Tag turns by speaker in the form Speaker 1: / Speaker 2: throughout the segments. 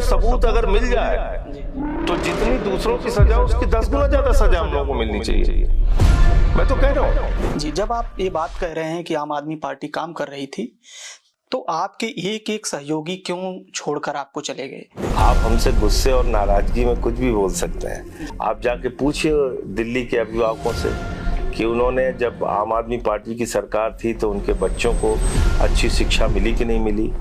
Speaker 1: सबूत अगर मिल जाए तो जितनी दूसरों की सजा उसकी 10 गुना ज्यादा सजा हम लोगों को मिलनी चाहिए। मैं तो कह रहा हूँ
Speaker 2: जी। जब आप ये बात कह रहे हैं कि आम आदमी पार्टी काम कर रही थी, तो आपके एक एक सहयोगी क्यों छोड़कर आपको चले गए?
Speaker 1: आप हमसे गुस्से और नाराजगी में कुछ भी बोल सकते हैं। आप जाके पूछिए दिल्ली के अभिभावकों से कि उन्होंने जब आम आदमी पार्टी की सरकार थी तो उनके बच्चों को अच्छी शिक्षा मिली कि नहीं मिली,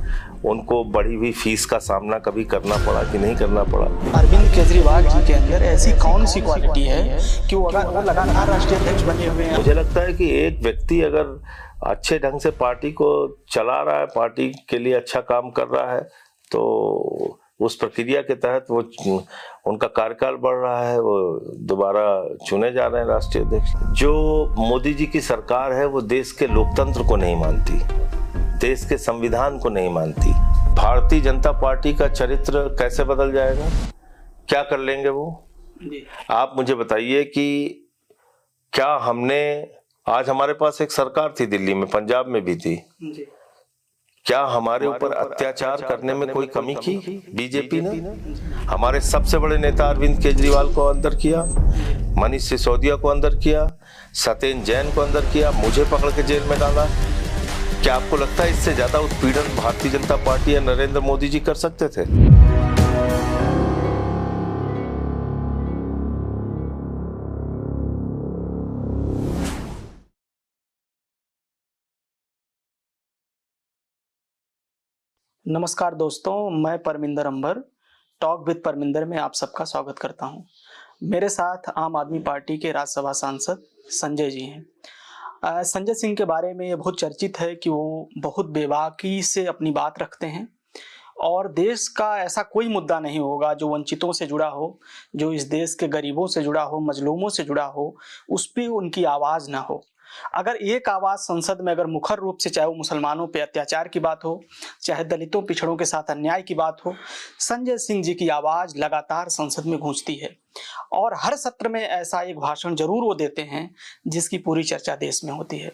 Speaker 1: उनको बढ़ी हुई फीस का सामना कभी करना पड़ा कि नहीं करना पड़ा।
Speaker 2: अरविंद केजरीवाल जी के अंदर ऐसी कौन सी क्वालिटी है कि वो लगातार राष्ट्रीय अध्यक्ष बने हुए हैं?
Speaker 1: मुझे लगता है कि एक व्यक्ति अगर अच्छे ढंग से पार्टी को चला रहा है, पार्टी के लिए अच्छा काम कर रहा है, तो उस प्रक्रिया के तहत वो उनका कार्यकाल बढ़ रहा है, वो दोबारा चुने जा रहे हैं राष्ट्रीय अध्यक्ष। जो मोदी जी की सरकार है वो देश के लोकतंत्र को नहीं मानती, देश के संविधान को नहीं मानती। भारतीय जनता पार्टी का चरित्र कैसे बदल जाएगा, क्या कर लेंगे वो? आप मुझे बताइए कि क्या हमने, आज हमारे पास एक सरकार थी दिल्ली में, पंजाब में भी थी, क्या हमारे ऊपर अत्याचार करने में कोई कमी की बीजेपी ने? हमारे सबसे बड़े नेता अरविंद केजरीवाल को अंदर किया, मनीष सिसोदिया को अंदर किया, सत्येंद्र जैन को अंदर किया, मुझे पकड़ के जेल में डाला। क्या आपको लगता है इससे ज्यादा उत्पीड़न भारतीय जनता पार्टी या नरेंद्र मोदी जी कर सकते थे?
Speaker 2: नमस्कार दोस्तों, मैं परमिंदर अंबर, टॉक विद परमिंदर में आप सबका स्वागत करता हूं। मेरे साथ आम आदमी पार्टी के राज्यसभा सांसद संजय जी हैं। संजय सिंह के बारे में ये बहुत चर्चित है कि वो बहुत बेबाकी से अपनी बात रखते हैं और देश का ऐसा कोई मुद्दा नहीं होगा जो वंचितों से जुड़ा हो, जो इस देश के गरीबों से जुड़ा हो, मजलूमों से जुड़ा हो, उस पर उनकी आवाज ना हो। अगर एक आवाज संसद में अगर मुखर रूप से, चाहे वो मुसलमानों पे अत्याचार की बात हो, चाहे दलितों पिछड़ों के साथ अन्याय की बात हो, संजय सिंह जी की आवाज लगातार संसद में गूंजती है और हर सत्र में ऐसा एक भाषण जरूर वो देते हैं जिसकी पूरी चर्चा देश में होती है।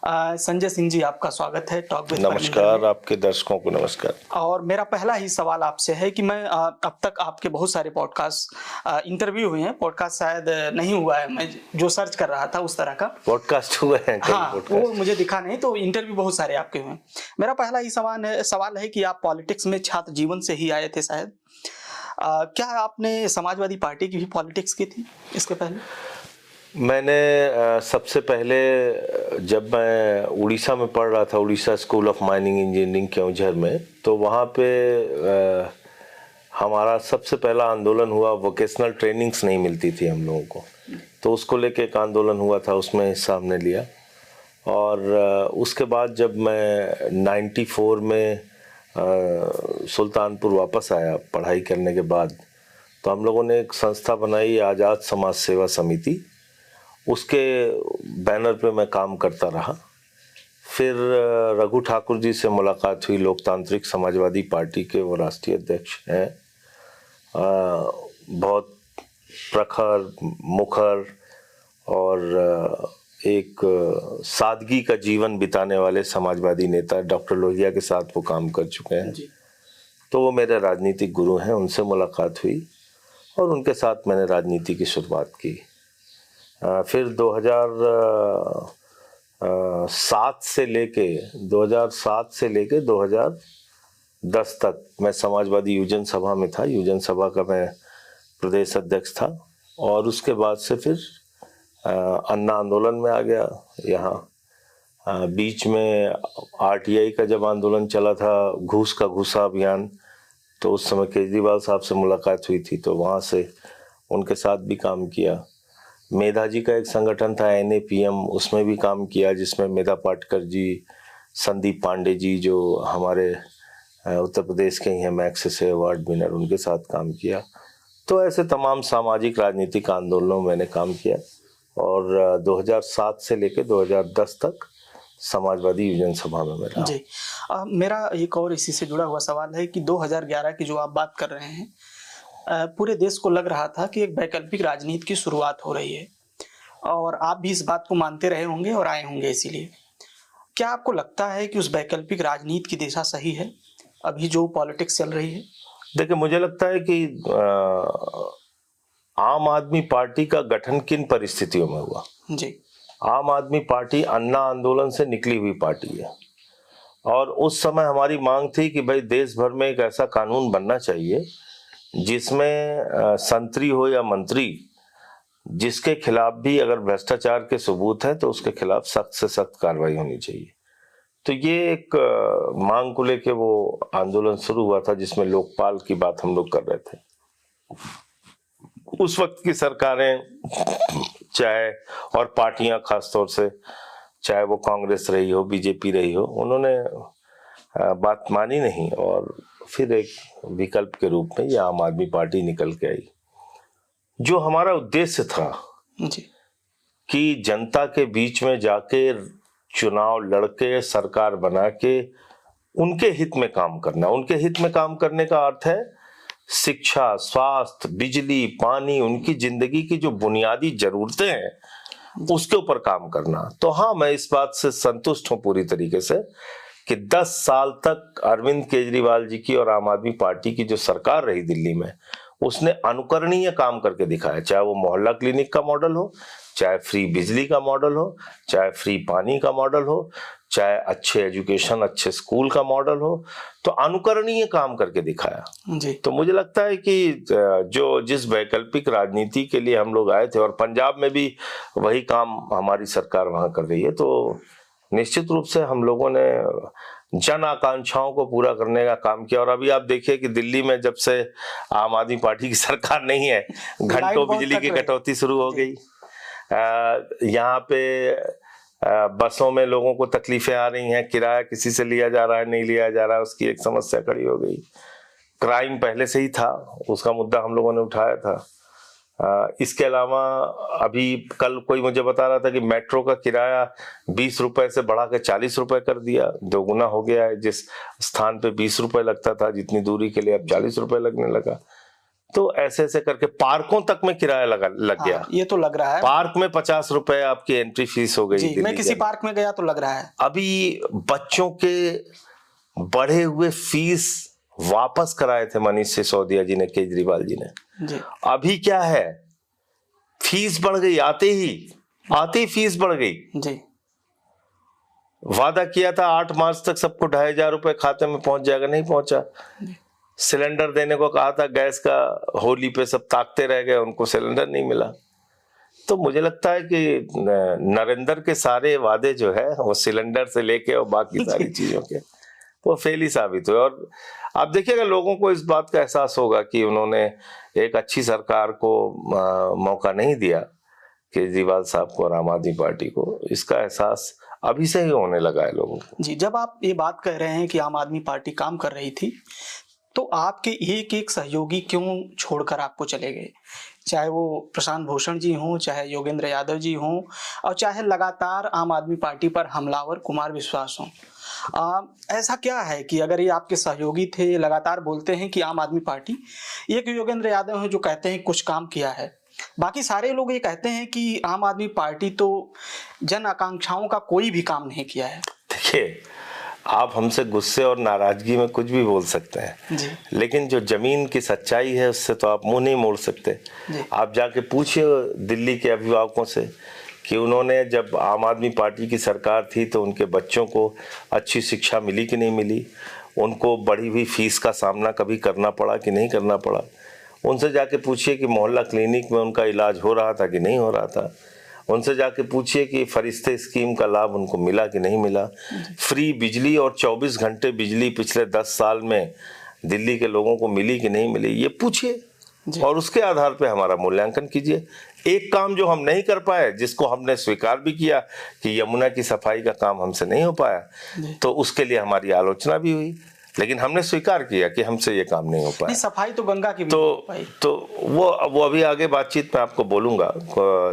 Speaker 2: संजय सिंह जी, आपका स्वागत है टॉक विद।
Speaker 1: नमस्कार, आपके दर्शकों को नमस्कार।
Speaker 2: और मेरा पहला ही सवाल आपसे है कि मैं अब तक आपके बहुत सारे पॉडकास्ट इंटरव्यू हुए हैं, पॉडकास्ट शायद नहीं हुआ है, मैं जो सर्च कर रहा था उस तरह का पॉडकास्ट
Speaker 1: हुए हैं।
Speaker 2: हाँ, वो मुझे दिखा नहीं, तो इंटरव्यू बहुत सारे आपके हुए हैं। मेरा पहला ही सवाल है कि आप पॉलिटिक्स में छात्र जीवन से ही आए थे शायद। क्या आपने समाजवादी पार्टी की भी पॉलिटिक्स की थी इसके पहले?
Speaker 1: मैंने सबसे पहले जब मैं उड़ीसा में पढ़ रहा था, Orissa school of mining engineering Keonjhar में, तो वहाँ पे हमारा सबसे पहला आंदोलन हुआ। वोकेशनल ट्रेनिंग्स नहीं मिलती थी हम लोगों को, तो उसको लेके एक आंदोलन हुआ था, उसमें हिस्सा हमने लिया। और उसके बाद जब मैं 94 में सुल्तानपुर वापस आया पढ़ाई करने के बाद, तो हम लोगों ने एक संस्था बनाई, आज़ाद समाज सेवा समिति। उसके बैनर पे मैं काम करता रहा। फिर रघु ठाकुर जी से मुलाकात हुई, लोकतांत्रिक समाजवादी पार्टी के वो राष्ट्रीय अध्यक्ष हैं। बहुत प्रखर, मुखर और एक सादगी का जीवन बिताने वाले समाजवादी नेता डॉक्टर लोहिया के साथ वो काम कर चुके हैं, तो वो मेरे राजनीतिक गुरु हैं। उनसे मुलाकात हुई और उनके साथ मैंने राजनीति की शुरुआत की। फिर 2007 से लेके 2010 तक मैं समाजवादी युवजन सभा में था। युवजन सभा का मैं प्रदेश अध्यक्ष था और उसके बाद से फिर अन्ना आंदोलन में आ गया यहाँ। बीच में आरटीआई का जब आंदोलन चला था, घूस का घूसा अभियान, तो उस समय केजरीवाल साहब से मुलाकात हुई थी, तो वहाँ से उनके साथ भी काम किया। मेधा जी का एक संगठन था NAPM, उसमें भी काम किया, जिसमें मेधा पाटकर जी, संदीप पांडे जी जो हमारे उत्तर प्रदेश के ही हैं, मैक्स से अवार्ड विनर, उनके साथ काम किया। तो ऐसे तमाम सामाजिक राजनीतिक आंदोलनों में मैंने काम किया और 2007 से लेकर 2010 तक समाजवादी युवजन सभा में मैं रहा।
Speaker 2: जी, मेरा एक और इसी से जुड़ा हुआ सवाल है कि 2011 की जो आप बात कर रहे हैं, पूरे देश को लग रहा था कि एक वैकल्पिक राजनीति की शुरुआत हो रही है और आप भी इस बात को मानते रहे होंगे और आए होंगे। इसीलिए क्या आपको लगता है कि उस वैकल्पिक राजनीति की दिशा सही है, अभी जो पॉलिटिक्स चल रही है?
Speaker 1: देखिए, मुझे लगता है कि आम आदमी पार्टी का गठन किन परिस्थितियों में हुआ
Speaker 2: जी।
Speaker 1: आम आदमी पार्टी अन्ना आंदोलन से निकली हुई पार्टी है, और उस समय हमारी मांग थी कि भाई देश भर में एक ऐसा कानून बनना चाहिए जिसमें संतरी हो या मंत्री, जिसके खिलाफ भी अगर भ्रष्टाचार के सबूत हैं तो उसके खिलाफ सख्त से सख्त कार्रवाई होनी चाहिए। तो ये एक मांग को लेके वो आंदोलन शुरू हुआ था, जिसमें लोकपाल की बात हम लोग कर रहे थे। उस वक्त की सरकारें चाहे, और पार्टियां खासतौर से, चाहे वो कांग्रेस रही हो, बीजेपी रही हो, उन्होंने बात मानी नहीं, और फिर एक विकल्प के रूप में ये आम आदमी पार्टी निकल के आई। जो हमारा उद्देश्य था
Speaker 2: जी।
Speaker 1: कि जनता के बीच में जाके चुनाव लड़के सरकार बना के उनके हित में काम करना। उनके हित में काम करने का अर्थ है शिक्षा, स्वास्थ्य, बिजली, पानी, उनकी जिंदगी की जो बुनियादी जरूरतें हैं उसके ऊपर काम करना। तो हाँ, मैं इस बात से संतुष्ट हूं पूरी तरीके से कि 10 साल तक अरविंद केजरीवाल जी की और आम आदमी पार्टी की जो सरकार रही दिल्ली में, उसने अनुकरणीय काम करके दिखाया। चाहे वो मोहल्ला क्लिनिक का मॉडल हो, चाहे फ्री बिजली का मॉडल हो, चाहे फ्री पानी का मॉडल हो, चाहे अच्छे एजुकेशन, अच्छे स्कूल का मॉडल हो, तो अनुकरणीय काम करके दिखाया
Speaker 2: जी।
Speaker 1: तो मुझे लगता है कि जो जिस वैकल्पिक राजनीति के लिए हम लोग आए थे, और पंजाब में भी वही काम हमारी सरकार वहां कर रही है, तो निश्चित रूप से हम लोगों ने जन आकांक्षाओं को पूरा करने का काम किया। और अभी आप देखिए कि दिल्ली में जब से आम आदमी पार्टी की सरकार नहीं है, घंटों बिजली की कटौती शुरू हो गई। यहाँ पे बसों में लोगों को तकलीफें आ रही हैं, किराया किसी से लिया जा रहा है, नहीं लिया जा रहा है, उसकी एक समस्या खड़ी हो गई। क्राइम पहले से ही था, उसका मुद्दा हम लोगों ने उठाया था। इसके अलावा अभी कल कोई मुझे बता रहा था कि मेट्रो का किराया 20 रुपए से बढ़ा के 40 रुपए कर दिया, दोगुना हो गया है। जिस स्थान पे 20 रुपए लगता था जितनी दूरी के लिए, अब 40 रुपए लगने लगा। तो ऐसे ऐसे करके पार्कों तक में किराया लग गया।
Speaker 2: ये तो लग रहा है,
Speaker 1: पार्क में 50 रुपए आपकी एंट्री फीस हो गई।
Speaker 2: जी, मैं किसी पार्क में गया तो लग रहा है।
Speaker 1: अभी बच्चों के बढ़े हुए फीस वापस कराए थे मनीष सिसोदिया जी ने, केजरीवाल जी ने
Speaker 2: जी।
Speaker 1: अभी क्या है, फीस बढ़ गई, आते ही फीस बढ़ गई।
Speaker 2: जी।
Speaker 1: वादा किया था 8 मार्च तक सबको 2500 रुपए खाते में पहुंच जाएगा, नहीं पहुंचा। सिलेंडर देने को कहा था गैस का, होली पे सब ताकते रह गए, उनको सिलेंडर नहीं मिला। तो मुझे लगता है कि नरेंद्र के सारे वादे जो है वो सिलेंडर से लेके और बाकी सारी चीजों के, वो फेल ही साबित हुए। और आप देखिएगा लोगों को इस बात का एहसास होगा कि उन्होंने एक अच्छी सरकार को मौका नहीं दिया, केजरीवाल साहब को और आम आदमी पार्टी को। इसका एहसास अभी से ही होने लगा है लोगों को।
Speaker 2: जी, जब आप ये बात कह रहे हैं कि आम आदमी पार्टी काम कर रही थी, तो आपके एक एक सहयोगी क्यों छोड़कर आपको चले गए? चाहे वो प्रशांत भूषण जी हों, चाहे योगेंद्र यादव जी हों, और चाहे लगातार आम आदमी पार्टी पर हमलावर कुमार विश्वास हों। ऐसा क्या है कि अगर ये आपके सहयोगी थे, लगातार बोलते हैं कि आम आदमी पार्टी, एक योगेंद्र यादव हैं जो कहते हैं कुछ काम किया है, बाकी सारे लोग ये कहते हैं कि आम आदमी पार्टी तो जन आकांक्षाओं का कोई भी काम नहीं किया है।
Speaker 1: देखिए, आप हमसे गुस्से और नाराजगी में कुछ भी बोल सकते हैं
Speaker 2: जी।
Speaker 1: लेकिन जो जमीन की सच्चाई है उससे तो आप मुंह नहीं मोड़ सकते। आप जाके पूछिए दिल्ली के अभिभावकों से कि उन्होंने, जब आम आदमी पार्टी की सरकार थी तो उनके बच्चों को अच्छी शिक्षा मिली कि नहीं मिली, उनको बढ़ी हुई फीस का सामना कभी करना पड़ा कि नहीं करना पड़ा। उनसे जाके पूछिए कि मोहल्ला क्लिनिक में उनका इलाज हो रहा था कि नहीं हो रहा था। उनसे जाके पूछिए कि फरिश्ते स्कीम का लाभ उनको मिला कि नहीं मिला। फ्री बिजली और 24 घंटे बिजली पिछले 10 साल में दिल्ली के लोगों को मिली कि नहीं मिली, ये पूछिए और उसके आधार पे हमारा मूल्यांकन कीजिए। एक काम जो हम नहीं कर पाए, जिसको हमने स्वीकार भी किया कि यमुना की सफाई का काम हमसे नहीं हो पाया, तो उसके लिए हमारी आलोचना भी हुई, लेकिन हमने स्वीकार किया कि हमसे ये काम नहीं हो पाया।
Speaker 2: सफाई तो गंगा की भी
Speaker 1: तो वो अभी आगे बातचीत में आपको बोलूंगा,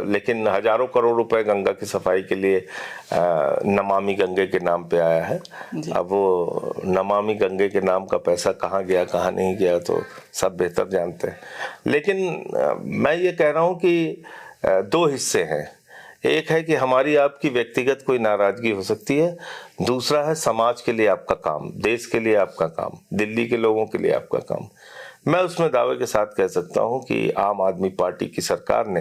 Speaker 1: लेकिन हजारों करोड़ रुपए गंगा की सफाई के लिए नमामि गंगे के नाम पे आया है। अब वो नमामि गंगे के नाम का पैसा कहाँ गया कहाँ नहीं गया तो सब बेहतर जानते हैं। लेकिन मैं ये कह रहा हूँ कि 2 हिस्से हैं। एक है कि हमारी आपकी व्यक्तिगत कोई नाराजगी हो सकती है, दूसरा है समाज के लिए आपका काम, देश के लिए आपका काम, दिल्ली के लोगों के लिए आपका काम। मैं उसमें दावे के साथ कह सकता हूं कि आम आदमी पार्टी की सरकार ने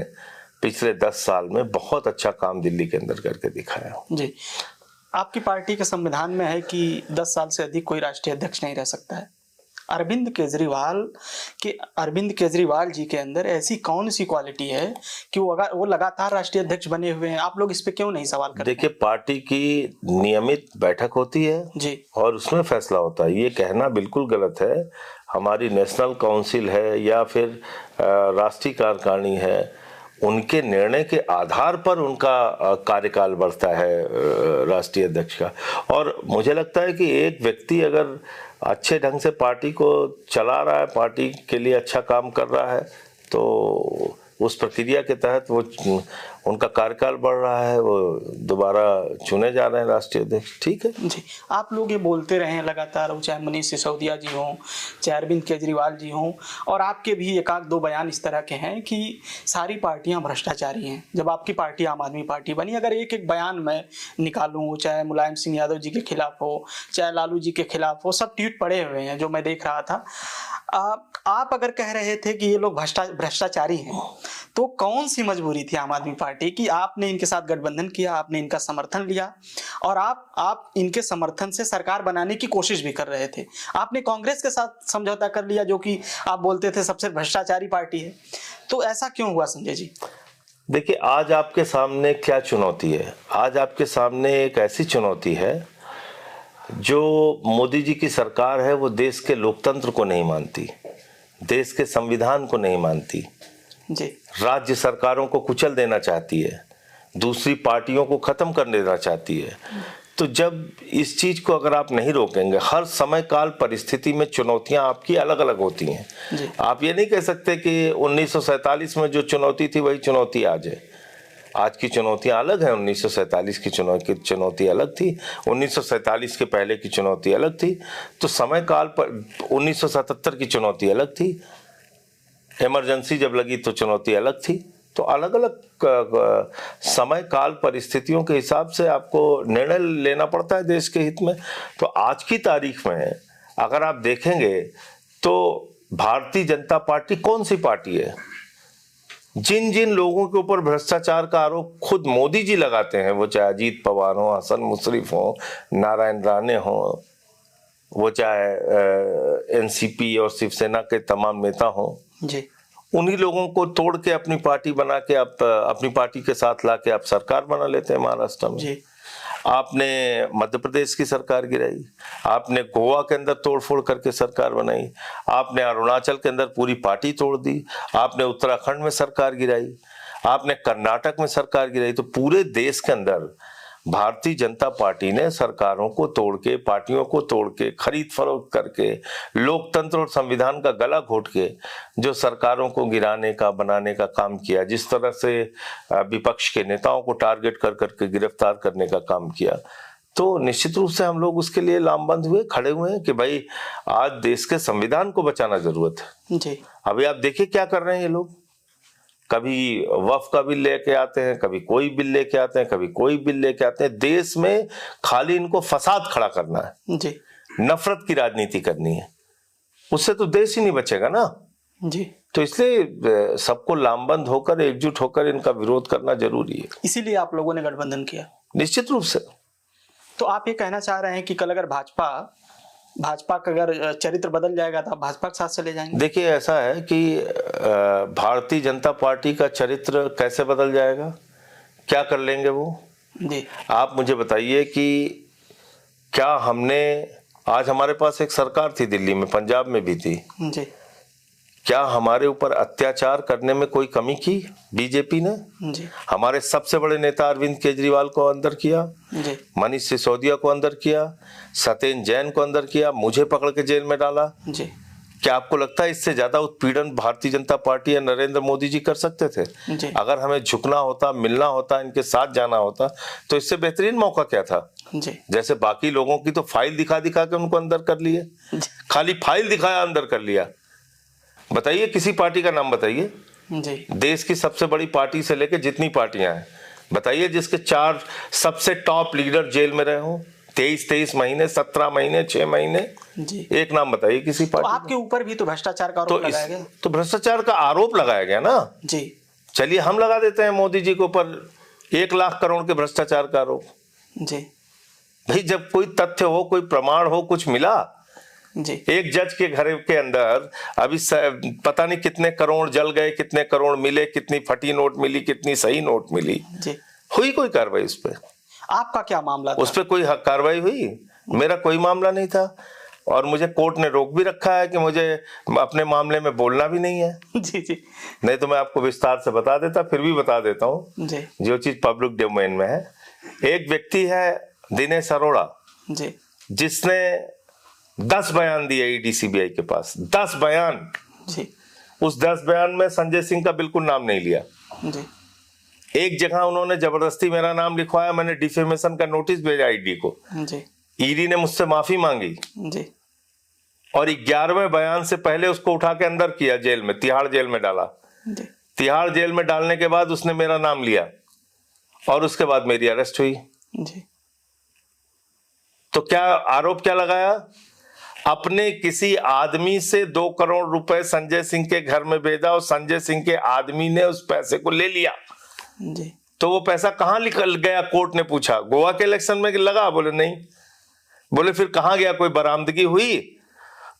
Speaker 1: पिछले 10 साल में बहुत अच्छा काम दिल्ली के अंदर करके दिखाया।
Speaker 2: जी, आपकी पार्टी के संविधान में है कि 10 साल से अधिक कोई राष्ट्रीय अध्यक्ष नहीं रह सकता है। अरविंद केजरीवाल जी के अंदर ऐसी कौन सी क्वालिटी है कि वो लगातार राष्ट्रीय अध्यक्ष बने हुए हैं? आप लोग इस पे क्यों नहीं सवाल करते?
Speaker 1: देखिए, पार्टी की नियमित बैठक होती है
Speaker 2: जी,
Speaker 1: और उसमें फैसला होता है। ये कहना बिल्कुल गलत है। हमारी नेशनल काउंसिल है या फिर राष्ट्रीय कार्यकारिणी है, उनके निर्णय के आधार पर उनका कार्यकाल बढ़ता है राष्ट्रीय अध्यक्ष का। और मुझे लगता है कि एक व्यक्ति अगर अच्छे ढंग से पार्टी को चला रहा है, पार्टी के लिए अच्छा काम कर रहा है, तो उस प्रक्रिया के तहत वो उनका कार्यकाल बढ़ रहा है, वो दोबारा चुने जा रहे हैं राष्ट्रीय अध्यक्ष। ठीक है
Speaker 2: जी। आप लोग ये बोलते रहे हैं लगातार, वो चाहे मनीष सिसोदिया जी हों, चाहे अरविंद केजरीवाल जी हों, और आपके भी एक आध दो बयान इस तरह के हैं कि सारी पार्टियां भ्रष्टाचारी हैं। जब आपकी पार्टी आम आदमी पार्टी बनी, अगर एक एक बयान मैं निकालूं, चाहे मुलायम सिंह यादव जी के खिलाफ हो, चाहे लालू जी के खिलाफ हो, सब ट्वीट पड़े हुए हैं जो मैं देख रहा था। आप अगर कह रहे थे कि ये लोग भ्रष्टाचारी हैं, तो कौन सी मजबूरी थी आम आदमी पार्टी की? आपने इनके साथ गठबंधन किया, आपने इनका समर्थन लिया, और आप इनके समर्थन से सरकार बनाने की कोशिश भी कर रहे थे। आपने कांग्रेस के साथ समझौता कर लिया, जो कि आप बोलते थे सबसे भ्रष्टाचारी पार्टी है। तो ऐसा क्यों हुआ संजय जी?
Speaker 1: देखिए, आज आपके सामने क्या चुनौती है? आज आपके सामने एक ऐसी चुनौती है जो मोदी जी की सरकार है, वो देश के लोकतंत्र को नहीं मानती, देश के संविधान को नहीं मानती
Speaker 2: जी।
Speaker 1: राज्य सरकारों को कुचल देना चाहती है, दूसरी पार्टियों को खत्म कर देना चाहती है। तो जब इस चीज को अगर आप नहीं रोकेंगे, हर समय काल परिस्थिति में चुनौतियां आपकी अलग अलग होती हैं। आप ये नहीं कह सकते कि 1947 में जो चुनौती थी वही चुनौती आज है। आज की चुनौतियां अलग हैं, 1947 की चुनौती अलग थी, 1947 के पहले की चुनौती अलग थी। तो समय काल पर 1977 की चुनौती अलग थी, इमरजेंसी जब लगी तो चुनौती अलग थी। तो अलग अलग समय काल परिस्थितियों के हिसाब से आपको निर्णय लेना पड़ता है देश के हित में। तो आज की तारीख में अगर आप देखेंगे तो भारतीय जनता पार्टी कौन सी पार्टी है? जिन जिन लोगों के ऊपर भ्रष्टाचार का आरोप खुद मोदी जी लगाते हैं, वो चाहे अजीत पवार हो, हसन मुशर्रफ हो, नारायण राणे हो, वो चाहे एनसीपी और शिवसेना के तमाम नेता हो
Speaker 2: जी,
Speaker 1: उन्हीं लोगों को तोड़ के अपनी पार्टी बना के आप अपनी पार्टी के साथ लाके आप सरकार बना लेते हैं महाराष्ट्र में जी। आपने मध्य प्रदेश की सरकार गिराई, आपने गोवा के अंदर तोड़फोड़ करके सरकार बनाई, आपने अरुणाचल के अंदर पूरी पार्टी तोड़ दी, आपने उत्तराखंड में सरकार गिराई, आपने कर्नाटक में सरकार गिराई। तो पूरे देश के अंदर भारतीय जनता पार्टी ने सरकारों को तोड़ के, पार्टियों को तोड़ के, खरीद फरोख्त करके, लोकतंत्र और संविधान का गला घोट के जो सरकारों को गिराने का, बनाने का काम किया, जिस तरह से विपक्ष के नेताओं को टारगेट कर करके गिरफ्तार करने का काम किया, तो निश्चित रूप से हम लोग उसके लिए लामबंद हुए, खड़े हुए हैं कि भाई आज देश के संविधान को बचाना जरूरत है जी। अभी आप देखिए क्या कर रहे हैं ये लोग, कभी वक्फ का बिल लेके आते हैं, कभी कोई बिल लेके आते हैं, कभी कोई बिल लेके आते हैं। देश में खाली इनको फसाद खड़ा करना है जी, नफरत की राजनीति करनी है, उससे तो देश ही नहीं बचेगा ना जी। तो इसलिए सबको लामबंद होकर, एकजुट होकर इनका विरोध करना जरूरी है।
Speaker 2: इसीलिए आप लोगों ने गठबंधन किया?
Speaker 1: निश्चित रूप से। तो
Speaker 2: आप ये कहना चाह रहे हैं कि कल अगर भाजपा का अगर चरित्र बदल जाएगा तो आप भाजपा के साथ चले जाएंगे?
Speaker 1: देखिए, ऐसा है कि भारतीय जनता पार्टी का चरित्र कैसे बदल जाएगा, क्या कर लेंगे वो जी। आप मुझे बताइए कि क्या हमने, आज हमारे पास एक सरकार थी दिल्ली में, पंजाब में भी थी जी, क्या हमारे ऊपर अत्याचार करने में कोई कमी की बीजेपी ने जी? हमारे सबसे बड़े नेता अरविंद केजरीवाल को अंदर किया जी, मनीष सिसोदिया को अंदर किया, सत्येंद्र जैन को अंदर किया, मुझे पकड़ के जेल में डाला जी। क्या आपको लगता है इससे ज्यादा उत्पीड़न भारतीय जनता पार्टी या नरेंद्र मोदी जी कर सकते थे जी? अगर हमें झुकना होता, मिलना होता, इनके साथ जाना होता, तो इससे बेहतरीन मौका क्या था जी? जैसे बाकी लोगों की तो फाइल दिखा दिखा के उनको अंदर कर लिए, खाली फाइल दिखाया अंदर कर लिया। बताइए किसी पार्टी का नाम बताइए जी, देश की सबसे बड़ी पार्टी से लेकर जितनी पार्टियां हैं बताइए जिसके 4 सबसे टॉप लीडर जेल में रहे हो, 23 महीने, 17 महीने, 6 महीने।
Speaker 2: जी।
Speaker 1: एक नाम बताइए किसी
Speaker 2: तो
Speaker 1: पार्टी
Speaker 2: आपके ऊपर भी तो भ्रष्टाचार का आरोप लगाया गया।
Speaker 1: तो भ्रष्टाचार का आरोप लगाया गया ना
Speaker 2: जी।
Speaker 1: चलिए हम लगा देते हैं मोदी जी के ऊपर 1 लाख करोड़ के भ्रष्टाचार का आरोप।
Speaker 2: जी।
Speaker 1: भाई जब कोई तथ्य हो, कोई प्रमाण हो, कुछ मिला।
Speaker 2: जी।
Speaker 1: एक जज के घर के अंदर अभी पता नहीं कितने करोड़ जल गए, कितने करोड़ मिले, कितनी फटी नोट मिली, कितनी सही नोट मिली।
Speaker 2: जी।
Speaker 1: हुई कोई कार्रवाई उस पर?
Speaker 2: आपका क्या मामला था?
Speaker 1: उस पर कोई कार्रवाई हुई? मेरा कोई मामला नहीं था और मुझे कोर्ट ने रोक भी रखा है कि मुझे अपने मामले में बोलना भी नहीं है।
Speaker 2: जी। जी।
Speaker 1: नहीं तो मैं आपको विस्तार से बता देता, फिर भी बता देता हूँ
Speaker 2: जी।
Speaker 1: जो चीज पब्लिक डोमेन में है। एक व्यक्ति है दिनेश अरोड़ा
Speaker 2: जी।
Speaker 1: जिसने 10 बयान दिए ईडी सीबीआई के पास, 10 बयान।
Speaker 2: जी।
Speaker 1: उस 10 बयान में संजय सिंह का बिल्कुल नाम नहीं लिया।
Speaker 2: जी।
Speaker 1: एक जगह उन्होंने जबरदस्ती मेरा नाम लिखवाया, मैंने डिफेमेशन का नोटिस भेजा ईडी को।
Speaker 2: जी।
Speaker 1: ईडी ने मुझसे माफी मांगी
Speaker 2: जी।
Speaker 1: और 11वें बयान से पहले उसको उठा के अंदर किया, जेल में, तिहाड़ जेल में डाला।
Speaker 2: जी।
Speaker 1: तिहाड़ जेल में डालने के बाद उसने मेरा नाम लिया और उसके बाद मेरी अरेस्ट हुई।
Speaker 2: जी।
Speaker 1: तो क्या आरोप क्या लगाया? अपने किसी आदमी से 2 करोड़ रुपए संजय सिंह के घर में भेजा और संजय सिंह के आदमी ने उस पैसे को ले लिया।
Speaker 2: जी।
Speaker 1: तो वो पैसा कहां निकल गया? कोर्ट ने पूछा। गोवा के इलेक्शन में लगा? बोले नहीं। बोले फिर कहां गया? कोई बरामदगी हुई?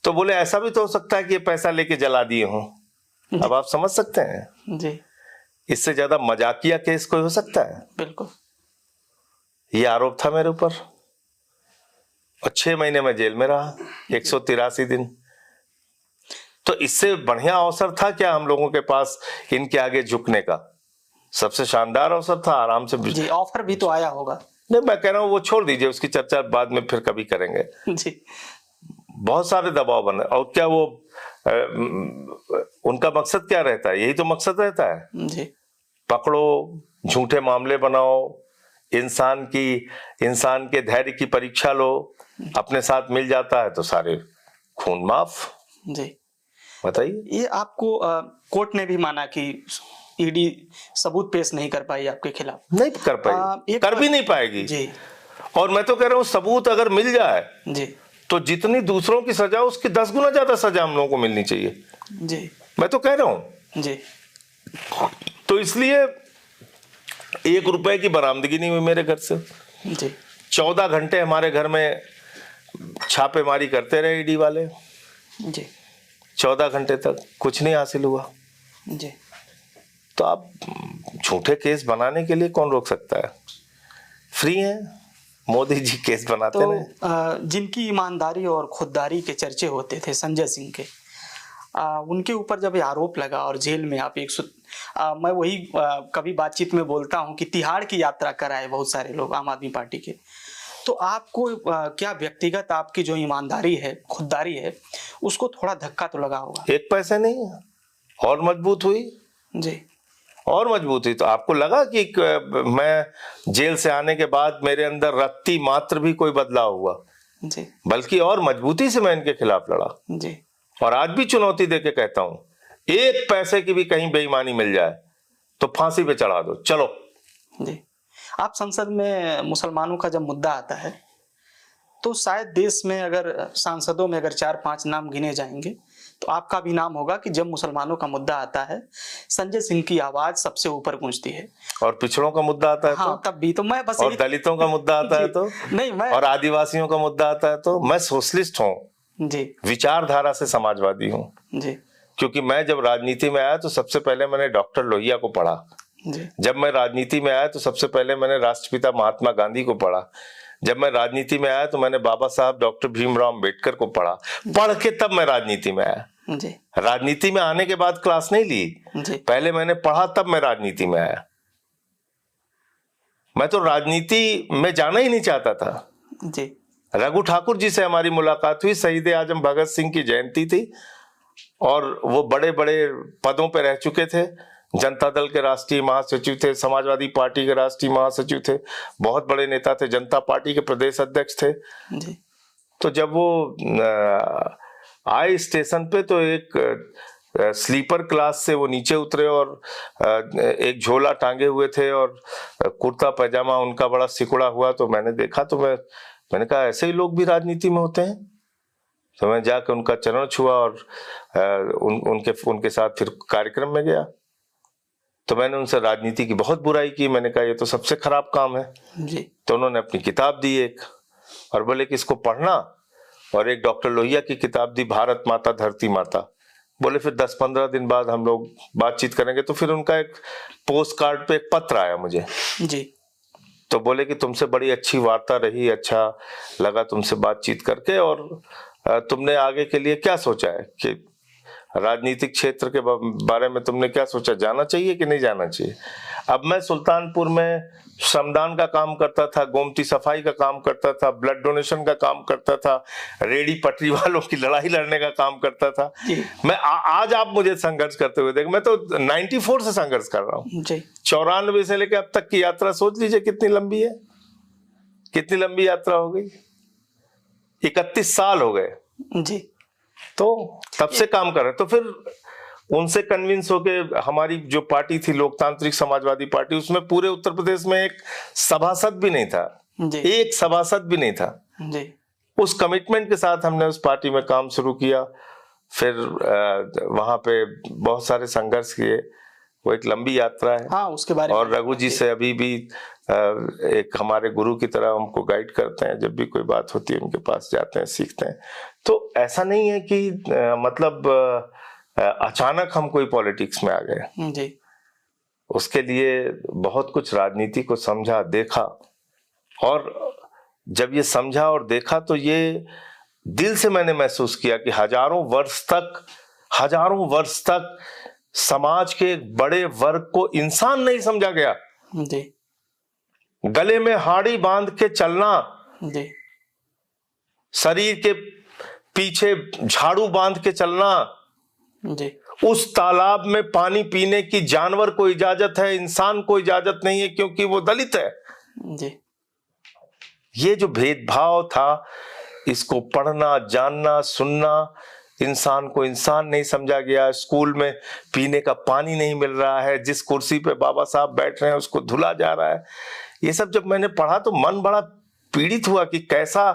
Speaker 1: तो बोले ऐसा भी तो हो सकता है कि ये पैसा लेके जला दिए हों। अब आप समझ सकते हैं
Speaker 2: जी।
Speaker 1: इससे ज्यादा मजाकिया केस कोई हो सकता है?
Speaker 2: बिल्कुल।
Speaker 1: ये आरोप था मेरे ऊपर और 6 महीने में जेल में रहा, 183 दिन। तो इससे बढ़िया अवसर था क्या हम लोगों के पास इनके आगे झुकने का? सबसे शानदार अवसर था, आराम से।
Speaker 2: जी। ऑफर भी तो आया होगा।
Speaker 1: नहीं, मैं कह रहा हूं वो छोड़ दीजिए, उसकी चर्चा बाद में फिर कभी करेंगे।
Speaker 2: जी।
Speaker 1: बहुत सारे दबाव बने और क्या वो उनका मकसद क्या रहता है? यही तो मकसद रहता है।
Speaker 2: जी।
Speaker 1: पकड़ो, झूठे मामले बनाओ, इंसान के धैर्य की परीक्षा लो, अपने साथ मिल जाता है तो सारे खून माफ।
Speaker 2: जी।
Speaker 1: बताइए।
Speaker 2: ये आपको कोर्ट ने भी माना कि ईडी सबूत पेश नहीं कर पाई आपके खिलाफ?
Speaker 1: नहीं कर पाई, कर भी नहीं पाएगी।
Speaker 2: जी।
Speaker 1: और मैं तो कह रहा हूं सबूत अगर मिल जाए
Speaker 2: जी
Speaker 1: तो जितनी दूसरों की सजा उसकी 10 गुना ज्यादा सजा हम लोगों को मिलनी चाहिए।
Speaker 2: जी।
Speaker 1: मैं तो कह रहा हूं।
Speaker 2: जी।
Speaker 1: तो इसलिए 1 रुपए की बरामदगी नहीं हुई मेरे घर से।
Speaker 2: जी।
Speaker 1: 14 घंटे हमारे घर में छापेमारी करते रहे ईडी वाले।
Speaker 2: जी।
Speaker 1: 14 घंटे तक कुछ नहीं हासिल हुआ।
Speaker 2: जी।
Speaker 1: तो आप झूठे केस बनाने के लिए कौन रोक सकता है? फ्री है, मोदी जी केस बनाते
Speaker 2: तो
Speaker 1: रहे।
Speaker 2: जिनकी ईमानदारी और खुददारी के चर्चे होते थे संजय सिंह के, उनके ऊपर जब ये आरोप लगा और जेल में आप मैं वही कभी बातचीत में बोलता हूं कि तिहाड़ की यात्रा कराए बहुत सारे लोग आम आदमी पार्टी के। तो आपको क्या व्यक्तिगत आपकी जो ईमानदारी है, खुददारी है, उसको थोड़ा धक्का तो लगा होगा?
Speaker 1: 1 पैसे नहीं, और मजबूत हुई।
Speaker 2: जी।
Speaker 1: और मजबूत हुई। तो आपको लगा कि मैं जेल से आने के बाद मेरे अंदर रत्ती मात्र भी कोई बदलाव हुआ?
Speaker 2: जी।
Speaker 1: बल्कि और मजबूती से मैं इनके खिलाफ लड़ा।
Speaker 2: जी।
Speaker 1: और आज भी चुनौती देके कहता हूं, 1 पैसे की भी कहीं बेईमानी मिल जाए तो फांसी पे चढ़ा दो, चलो।
Speaker 2: जी। आप संसद में मुसलमानों का जब मुद्दा आता है तो शायद देश में अगर सांसदों में अगर 4-5 नाम गिने जाएंगे तो आपका भी नाम होगा कि जब मुसलमानों का मुद्दा आता है संजय सिंह की आवाज सबसे ऊपर गूंजती है।
Speaker 1: और पिछड़ों का मुद्दा आता है
Speaker 2: हाँ, तब भी तो मैं बस
Speaker 1: और दलितों का मुद्दा आता है तो
Speaker 2: नहीं, मैं
Speaker 1: और आदिवासियों का मुद्दा आता है तो मैं सोशलिस्ट हूँ
Speaker 2: जी,
Speaker 1: विचारधारा से समाजवादी हूँ
Speaker 2: जी,
Speaker 1: क्योंकि मैं जब राजनीति में आया तो सबसे पहले मैंने डॉक्टर लोहिया को पढ़ा।
Speaker 2: जी,
Speaker 1: जब मैं राजनीति में आया तो सबसे पहले मैंने राष्ट्रपिता महात्मा गांधी को पढ़ा। जब मैं राजनीति में आया तो मैंने बाबा साहब डॉक्टर भीमराव अम्बेडकर को पढ़ा। पढ़ के तब मैं राजनीति में आया।
Speaker 2: जी,
Speaker 1: राजनीति में आने के बाद क्लास नहीं ली,
Speaker 2: जी,
Speaker 1: पहले मैंने पढ़ा तब मैं राजनीति में आया। मैं तो राजनीति में जाना ही नहीं चाहता था।
Speaker 2: जी,
Speaker 1: रघु ठाकुर जी से हमारी मुलाकात हुई, शहीद आजम भगत सिंह की जयंती थी और वो बड़े बड़े पदों पे रह चुके थे। जनता दल के राष्ट्रीय महासचिव थे, समाजवादी पार्टी के राष्ट्रीय महासचिव थे, बहुत बड़े नेता थे, जनता पार्टी के प्रदेश अध्यक्ष थे।
Speaker 2: जी,
Speaker 1: तो जब वो आए स्टेशन पे तो एक स्लीपर क्लास से वो नीचे उतरे और एक झोला टांगे हुए थे और कुर्ता पैजामा उनका बड़ा सिकुड़ा हुआ। तो मैंने देखा तो मैंने कहा ऐसे ही लोग भी राजनीति में होते हैं। तो मैं जाकर उनका चरण छुआ और उनके साथ फिर कार्यक्रम में गया। तो मैंने उनसे राजनीति की बहुत बुराई की। मैंने कहा ये तो सबसे खराब काम है
Speaker 2: जी।
Speaker 1: तो उन्होंने अपनी किताब दी एक, और बोले कि इसको पढ़ना, और एक डॉक्टर लोहिया की किताब दी, भारत माता धरती माता। बोले फिर 10-15 दिन बाद हम लोग बातचीत करेंगे। तो फिर उनका एक पोस्ट कार्ड पे एक पत्र आया मुझे
Speaker 2: जी।
Speaker 1: तो बोले कि तुमसे बड़ी अच्छी वार्ता रही, अच्छा लगा तुमसे बातचीत करके, और तुमने आगे के लिए क्या सोचा है कि राजनीतिक क्षेत्र के बारे में तुमने क्या सोचा, जाना चाहिए कि नहीं जाना चाहिए। अब मैं सुल्तानपुर में श्रमदान का काम करता था, गोमती सफाई का काम करता था, ब्लड डोनेशन का काम करता था, रेडी पटरी वालों की लड़ाई लड़ने का काम करता था। मैं आज आप मुझे संघर्ष करते हुए देख, मैं तो 94 से संघर्ष कर रहा हूँ। 94 से लेकर अब तक की यात्रा सोच लीजिए कितनी लंबी है, कितनी लंबी यात्रा हो गई। 31 साल हो गए
Speaker 2: जी।
Speaker 1: तो तब से काम कर रहे। तो फिर उनसे कन्विंस होके हमारी जो पार्टी थी लोकतांत्रिक समाजवादी पार्टी, उसमें पूरे उत्तर प्रदेश में एक सभासद भी नहीं था
Speaker 2: जी।
Speaker 1: एक सभासद भी नहीं था
Speaker 2: जी।
Speaker 1: उस कमिटमेंट के साथ हमने उस पार्टी में काम शुरू किया। फिर वहां पे बहुत सारे संघर्ष किए। वो एक लंबी यात्रा है।
Speaker 2: हाँ, उसके बारे में।
Speaker 1: और रघु जी से अभी भी एक हमारे गुरु की तरह हमको गाइड करते हैं। जब भी कोई बात होती है उनके पास जाते हैं, सीखते हैं। तो ऐसा नहीं है कि मतलब अचानक हम कोई पॉलिटिक्स में आ गए
Speaker 2: जी।
Speaker 1: उसके लिए बहुत कुछ राजनीति को समझा, देखा, और जब ये समझा और देखा तो ये दिल से मैंने महसूस किया कि हजारों वर्ष तक समाज के एक बड़े वर्ग को इंसान नहीं समझा गया
Speaker 2: जी।
Speaker 1: गले में हाड़ी बांध के चलना
Speaker 2: जी।
Speaker 1: शरीर के पीछे झाड़ू बांध के चलना
Speaker 2: जी।
Speaker 1: उस तालाब में पानी पीने की जानवर को इजाजत है, इंसान को इजाजत नहीं है क्योंकि वो दलित है
Speaker 2: जी।
Speaker 1: ये जो भेदभाव था, इसको पढ़ना, जानना, सुनना, इंसान को इंसान नहीं समझा गया। स्कूल में पीने का पानी नहीं मिल रहा है, जिस कुर्सी पे बाबा साहब बैठ रहे हैं उसको धुला जा रहा है। ये सब जब मैंने पढ़ा तो मन बड़ा पीड़ित हुआ कि कैसा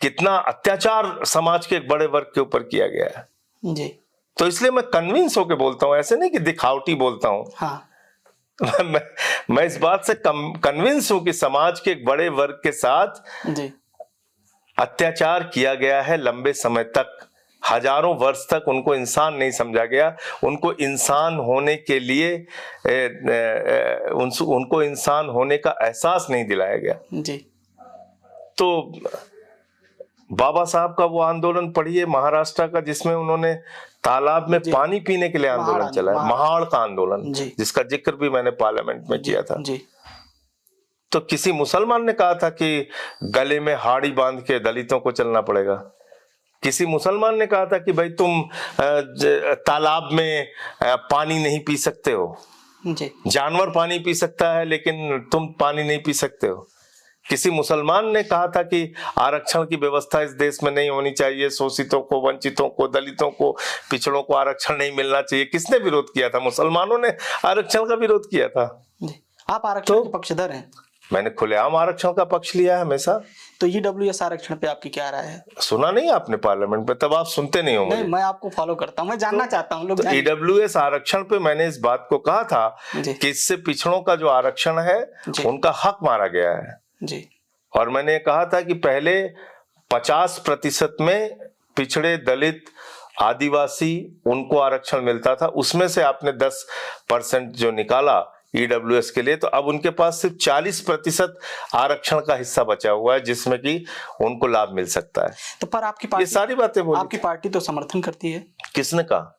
Speaker 1: कितना अत्याचार समाज के एक बड़े वर्ग के ऊपर किया गया है
Speaker 2: जी।
Speaker 1: तो इसलिए मैं कन्विंस होके बोलता हूं, ऐसे नहीं कि दिखावटी बोलता हूं।
Speaker 2: हाँ।
Speaker 1: मैं इस बात से कन्विंस हूं कि समाज के एक बड़े वर्ग के साथ
Speaker 2: जी।
Speaker 1: अत्याचार किया गया है लंबे समय तक, हजारों वर्ष तक उनको इंसान नहीं समझा गया। उनको इंसान होने के लिए उनको इंसान होने का एहसास नहीं दिलाया गया
Speaker 2: जी।
Speaker 1: तो बाबा साहब का वो आंदोलन पढ़िए महाराष्ट्र का, जिसमें उन्होंने तालाब में पानी पीने के लिए आंदोलन चलाया, महाड़ का आंदोलन, जिसका जिक्र भी मैंने पार्लियामेंट में किया था
Speaker 2: जी।
Speaker 1: तो किसी मुसलमान ने कहा था कि गले में हाड़ी बांध के दलितों को चलना पड़ेगा। किसी मुसलमान ने कहा था कि भाई तुम तालाब में पानी नहीं पी सकते हो
Speaker 2: जी।
Speaker 1: जानवर पानी पी सकता है लेकिन तुम पानी नहीं पी सकते हो। किसी मुसलमान ने कहा था कि आरक्षण की व्यवस्था इस देश में नहीं होनी चाहिए, शोषितों को, वंचितों को, दलितों को, पिछड़ों को आरक्षण नहीं मिलना चाहिए। किसने विरोध किया था? मुसलमानों ने आरक्षण का विरोध किया था।
Speaker 2: आप आरक्षण के पक्षधर हैं?
Speaker 1: मैंने खुलेआम आरक्षण का पक्ष लिया है हमेशा।
Speaker 2: तो ईडब्ल्यूएस आरक्षण पे आपकी क्या राय है?
Speaker 1: सुना नहीं आपने पार्लियामेंट में? तब आप सुनते नहीं हो मुझे।
Speaker 2: नहीं, मैं आपको फॉलो करता हूं, मैं जानना चाहता हूं लोग।
Speaker 1: ईडब्ल्यूएस आरक्षण पे मैंने इस बात को कहा था कि इससे पिछड़ों का जो आरक्षण है उनका हक मारा गया है
Speaker 2: जी।
Speaker 1: और मैंने कहा था कि पहले 50% में पिछड़े, दलित, आदिवासी उनको आरक्षण मिलता था, उसमें से आपने 10% जो निकाला ईडब्ल्यूएस के लिए, तो अब उनके पास सिर्फ 40% आरक्षण का हिस्सा बचा हुआ है जिसमें कि उनको लाभ मिल सकता है।
Speaker 2: तो पर आपकी पार्टी,
Speaker 1: ये सारी बातें बोली,
Speaker 2: आपकी पार्टी तो समर्थन करती है।
Speaker 1: किसने कहा?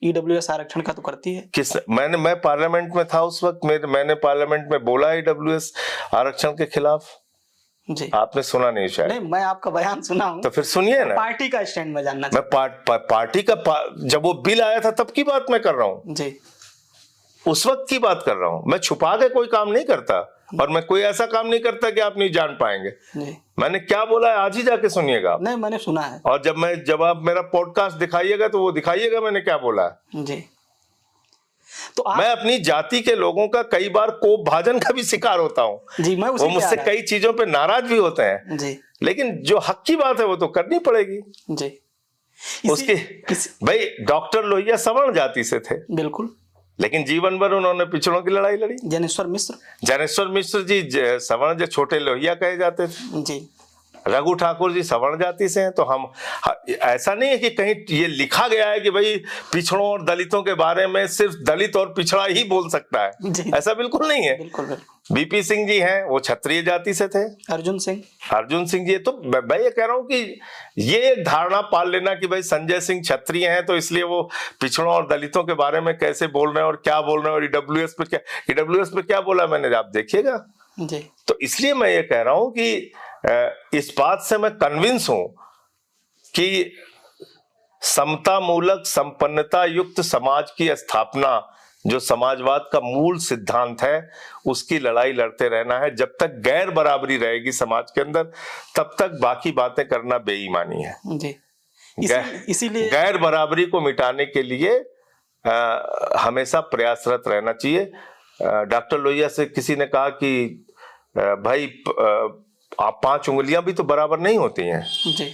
Speaker 2: ईडब्ल्यूएस आरक्षण का तो करती है।
Speaker 1: किसने? मैं पार्लियामेंट में था उस वक्त, मैंने पार्लियामेंट में बोला ईडब्ल्यूएस आरक्षण के खिलाफ
Speaker 2: जी।
Speaker 1: आपने सुना नहीं शायद।
Speaker 2: नहीं, मैं आपका बयान सुना हूं।
Speaker 1: तो फिर सुनिए ना,
Speaker 2: पार्टी का स्टैंड में जानना
Speaker 1: मैं पार्टी का जब वो बिल आया था तब की बात मैं कर रहा हूं
Speaker 2: जी।
Speaker 1: उस वक्त की बात कर रहा हूं। मैं छुपा के कोई काम नहीं करता और मैं कोई ऐसा काम नहीं करता कि आप नहीं जान पाएंगे
Speaker 2: जी।
Speaker 1: मैंने क्या बोला है आज ही जाके सुनिएगा।
Speaker 2: नहीं, मैंने सुना है।
Speaker 1: और जब आप मेरा पॉडकास्ट दिखाइएगा तो वो दिखाइएगा मैंने क्या बोला है
Speaker 2: जी। तो
Speaker 1: मैं अपनी जाति के लोगों का कई बार कोप भाजन का भी शिकार होता हूँ
Speaker 2: जी, मैं
Speaker 1: वो मुझसे कई चीजों पे नाराज भी होते हैं
Speaker 2: जी,
Speaker 1: लेकिन जो हक की बात है वो तो करनी पड़ेगी
Speaker 2: जी।
Speaker 1: उसके भाई डॉक्टर लोहिया सवर्ण जाति से थे,
Speaker 2: बिल्कुल,
Speaker 1: लेकिन जीवन भर उन्होंने पिछड़ों की लड़ाई लड़ी।
Speaker 2: ज्ञानेश्वर
Speaker 1: मिश्र जी सवर्ण जो छोटे लोहिया कहे जाते थे
Speaker 2: जी।
Speaker 1: रघु ठाकुर जी सवर्ण जाति से हैं। तो हम ऐसा नहीं है कि कहीं ये लिखा गया है कि भाई पिछड़ों और दलितों के बारे में सिर्फ दलित और पिछड़ा ही बोल सकता है, ऐसा बिल्कुल नहीं है।
Speaker 2: बिल्कुल।
Speaker 1: बीपी सिंह जी हैं वो क्षत्रिय जाति से थे।
Speaker 2: अर्जुन सिंह जी,
Speaker 1: तो मैं ये कह रहा हूं कि ये एक धारणा पाल लेना कि भाई संजय सिंह क्षत्रिय हैं तो इसलिए वो पिछड़ों और दलितों के बारे में कैसे बोल रहे हैं और क्या बोल रहे हैं और ईडब्ल्यूएस पे क्या बोला मैंने, आप देखिएगा
Speaker 2: जी।
Speaker 1: तो इसलिए मैं ये कह रहा हूं कि इस बात से मैं कन्विंस हूं कि समता मूलक संपन्नता युक्त समाज की स्थापना जो समाजवाद का मूल सिद्धांत है उसकी लड़ाई लड़ते रहना है। जब तक गैर बराबरी रहेगी समाज के अंदर तब तक बाकी बातें करना बेईमानी है
Speaker 2: जी। इसीलिए
Speaker 1: गैर बराबरी को मिटाने के लिए हमेशा प्रयासरत रहना चाहिए। डॉक्टर लोहिया से किसी ने कहा कि भाई आप 5 उंगलियां भी तो बराबर नहीं होती हैं
Speaker 2: जी,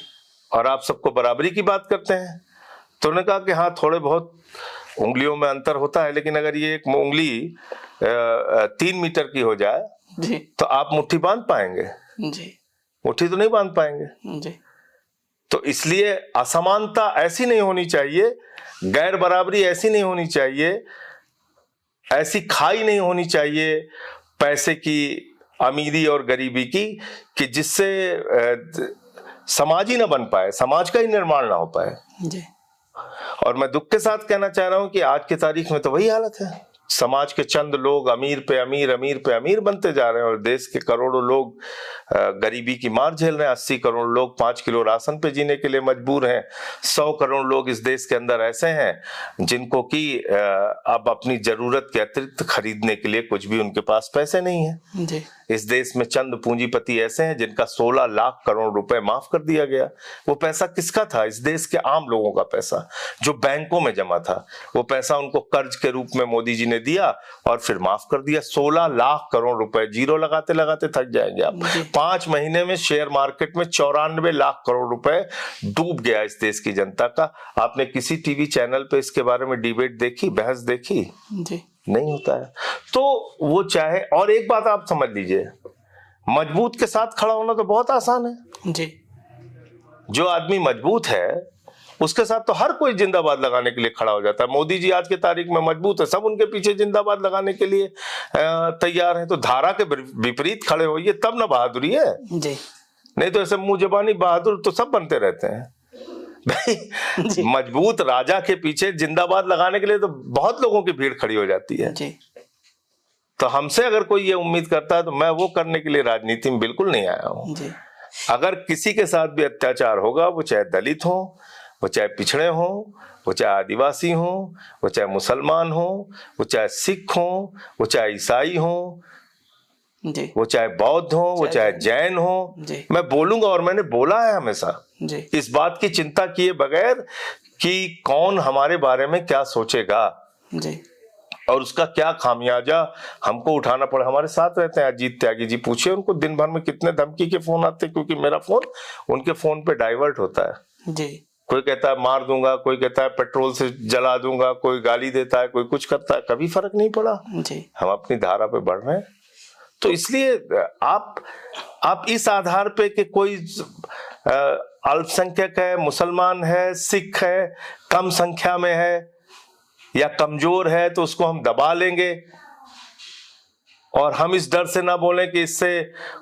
Speaker 1: और आप सबको बराबरी की बात करते हैं। तो उन्होंने कहा कि हाँ थोड़े बहुत उंगलियों में अंतर होता है, लेकिन अगर ये एक उंगली 3 मीटर की हो जाए
Speaker 2: जी,
Speaker 1: तो आप मुट्ठी बांध पाएंगे
Speaker 2: जी,
Speaker 1: मुट्ठी तो नहीं बांध पाएंगे
Speaker 2: जी।
Speaker 1: तो इसलिए असमानता ऐसी नहीं होनी चाहिए, गैर बराबरी ऐसी नहीं होनी चाहिए, ऐसी खाई नहीं होनी चाहिए पैसे की, अमीरी और गरीबी की कि जिससे समाज ही ना बन पाए, समाज का ही निर्माण ना हो पाए
Speaker 2: जी।
Speaker 1: और मैं दुख के साथ कहना चाह रहा हूं कि आज की तारीख में तो वही हालत है। समाज के चंद लोग अमीर पे अमीर बनते जा रहे हैं और देश के करोड़ों लोग गरीबी की मार झेल रहे हैं। 80 करोड़ लोग 5 किलो राशन पे जीने के लिए मजबूर हैं। 100 करोड़ लोग इस देश के अंदर ऐसे हैं जिनको कि अब अपनी जरूरत के अतिरिक्त खरीदने के लिए कुछ भी उनके पास पैसे नहीं है
Speaker 2: जी।
Speaker 1: इस देश में चंद पूंजीपति ऐसे हैं जिनका 16 लाख करोड़ रुपए माफ कर दिया गया। वो पैसा किसका था? इस देश के आम लोगों का पैसा जो बैंकों में जमा था। वो पैसा उनको कर्ज के रूप में मोदी जी ने दिया और फिर माफ कर दिया। 16 लाख करोड़ रुपए, जीरो लगाते लगाते थक जाएंगे आप। 5 महीने में शेयर मार्केट में 94 लाख करोड़ रुपए डूब गया इस देश की जनता का। आपने किसी टीवी चैनल पे इसके बारे में डिबेट देखी, बहस देखी?
Speaker 2: जी।
Speaker 1: नहीं होता है। तो वो चाहे, और एक बात आप समझ लीजिए, मजबूत के साथ खड़ा होना तो बहुत आसान है
Speaker 2: जी।
Speaker 1: जो आदमी मजबूत है उसके साथ तो हर कोई जिंदाबाद लगाने के लिए खड़ा हो जाता है। मोदी जी आज की तारीख में मजबूत है, सब उनके पीछे जिंदाबाद लगाने के लिए तैयार हैं। तो धारा के विपरीत खड़े होइए तब ना बहादुरी है
Speaker 2: जी।
Speaker 1: नहीं तो ऐसे मुंह जबानी बहादुर तो सब बनते रहते हैं भाई। मजबूत राजा के पीछे जिंदाबाद लगाने के लिए तो बहुत लोगों की भीड़ खड़ी हो जाती है
Speaker 2: जी।
Speaker 1: तो हमसे अगर कोई ये उम्मीद करता है तो मैं वो करने के लिए राजनीति में बिल्कुल नहीं आया हूं। अगर किसी के साथ भी अत्याचार होगा, वो चाहे दलित हो, वो चाहे पिछड़े हो, वो चाहे आदिवासी हो, वो चाहे मुसलमान हो, वो चाहे सिख हो, वो चाहे ईसाई हो, वो चाहे बौद्ध हो, वो चाहे जैन हो, मैं बोलूंगा और मैंने बोला है हमेशा इस बात की चिंता किए बगैर कि कौन हमारे बारे में क्या सोचेगा और उसका क्या खामियाजा हमको उठाना पड़े। हमारे साथ रहते हैं अजीत त्यागी जी, पूछिए उनको दिन भर में कितने धमकी के फोन आते हैं, क्योंकि मेरा फोन उनके फोन पे डाइवर्ट होता है जी। कोई कहता है मार दूंगा, कोई कहता है पेट्रोल से जला दूंगा, कोई गाली देता है, कोई कुछ करता है, कभी फर्क नहीं पड़ा जी। हम अपनी धारा पे बढ़ रहे हैं। तो इसलिए आप इस आधार पे कि कोई अल्पसंख्यक है, मुसलमान है, सिख है, कम संख्या में है या कमजोर है तो उसको हम दबा लेंगे और हम इस डर से ना बोलें कि इससे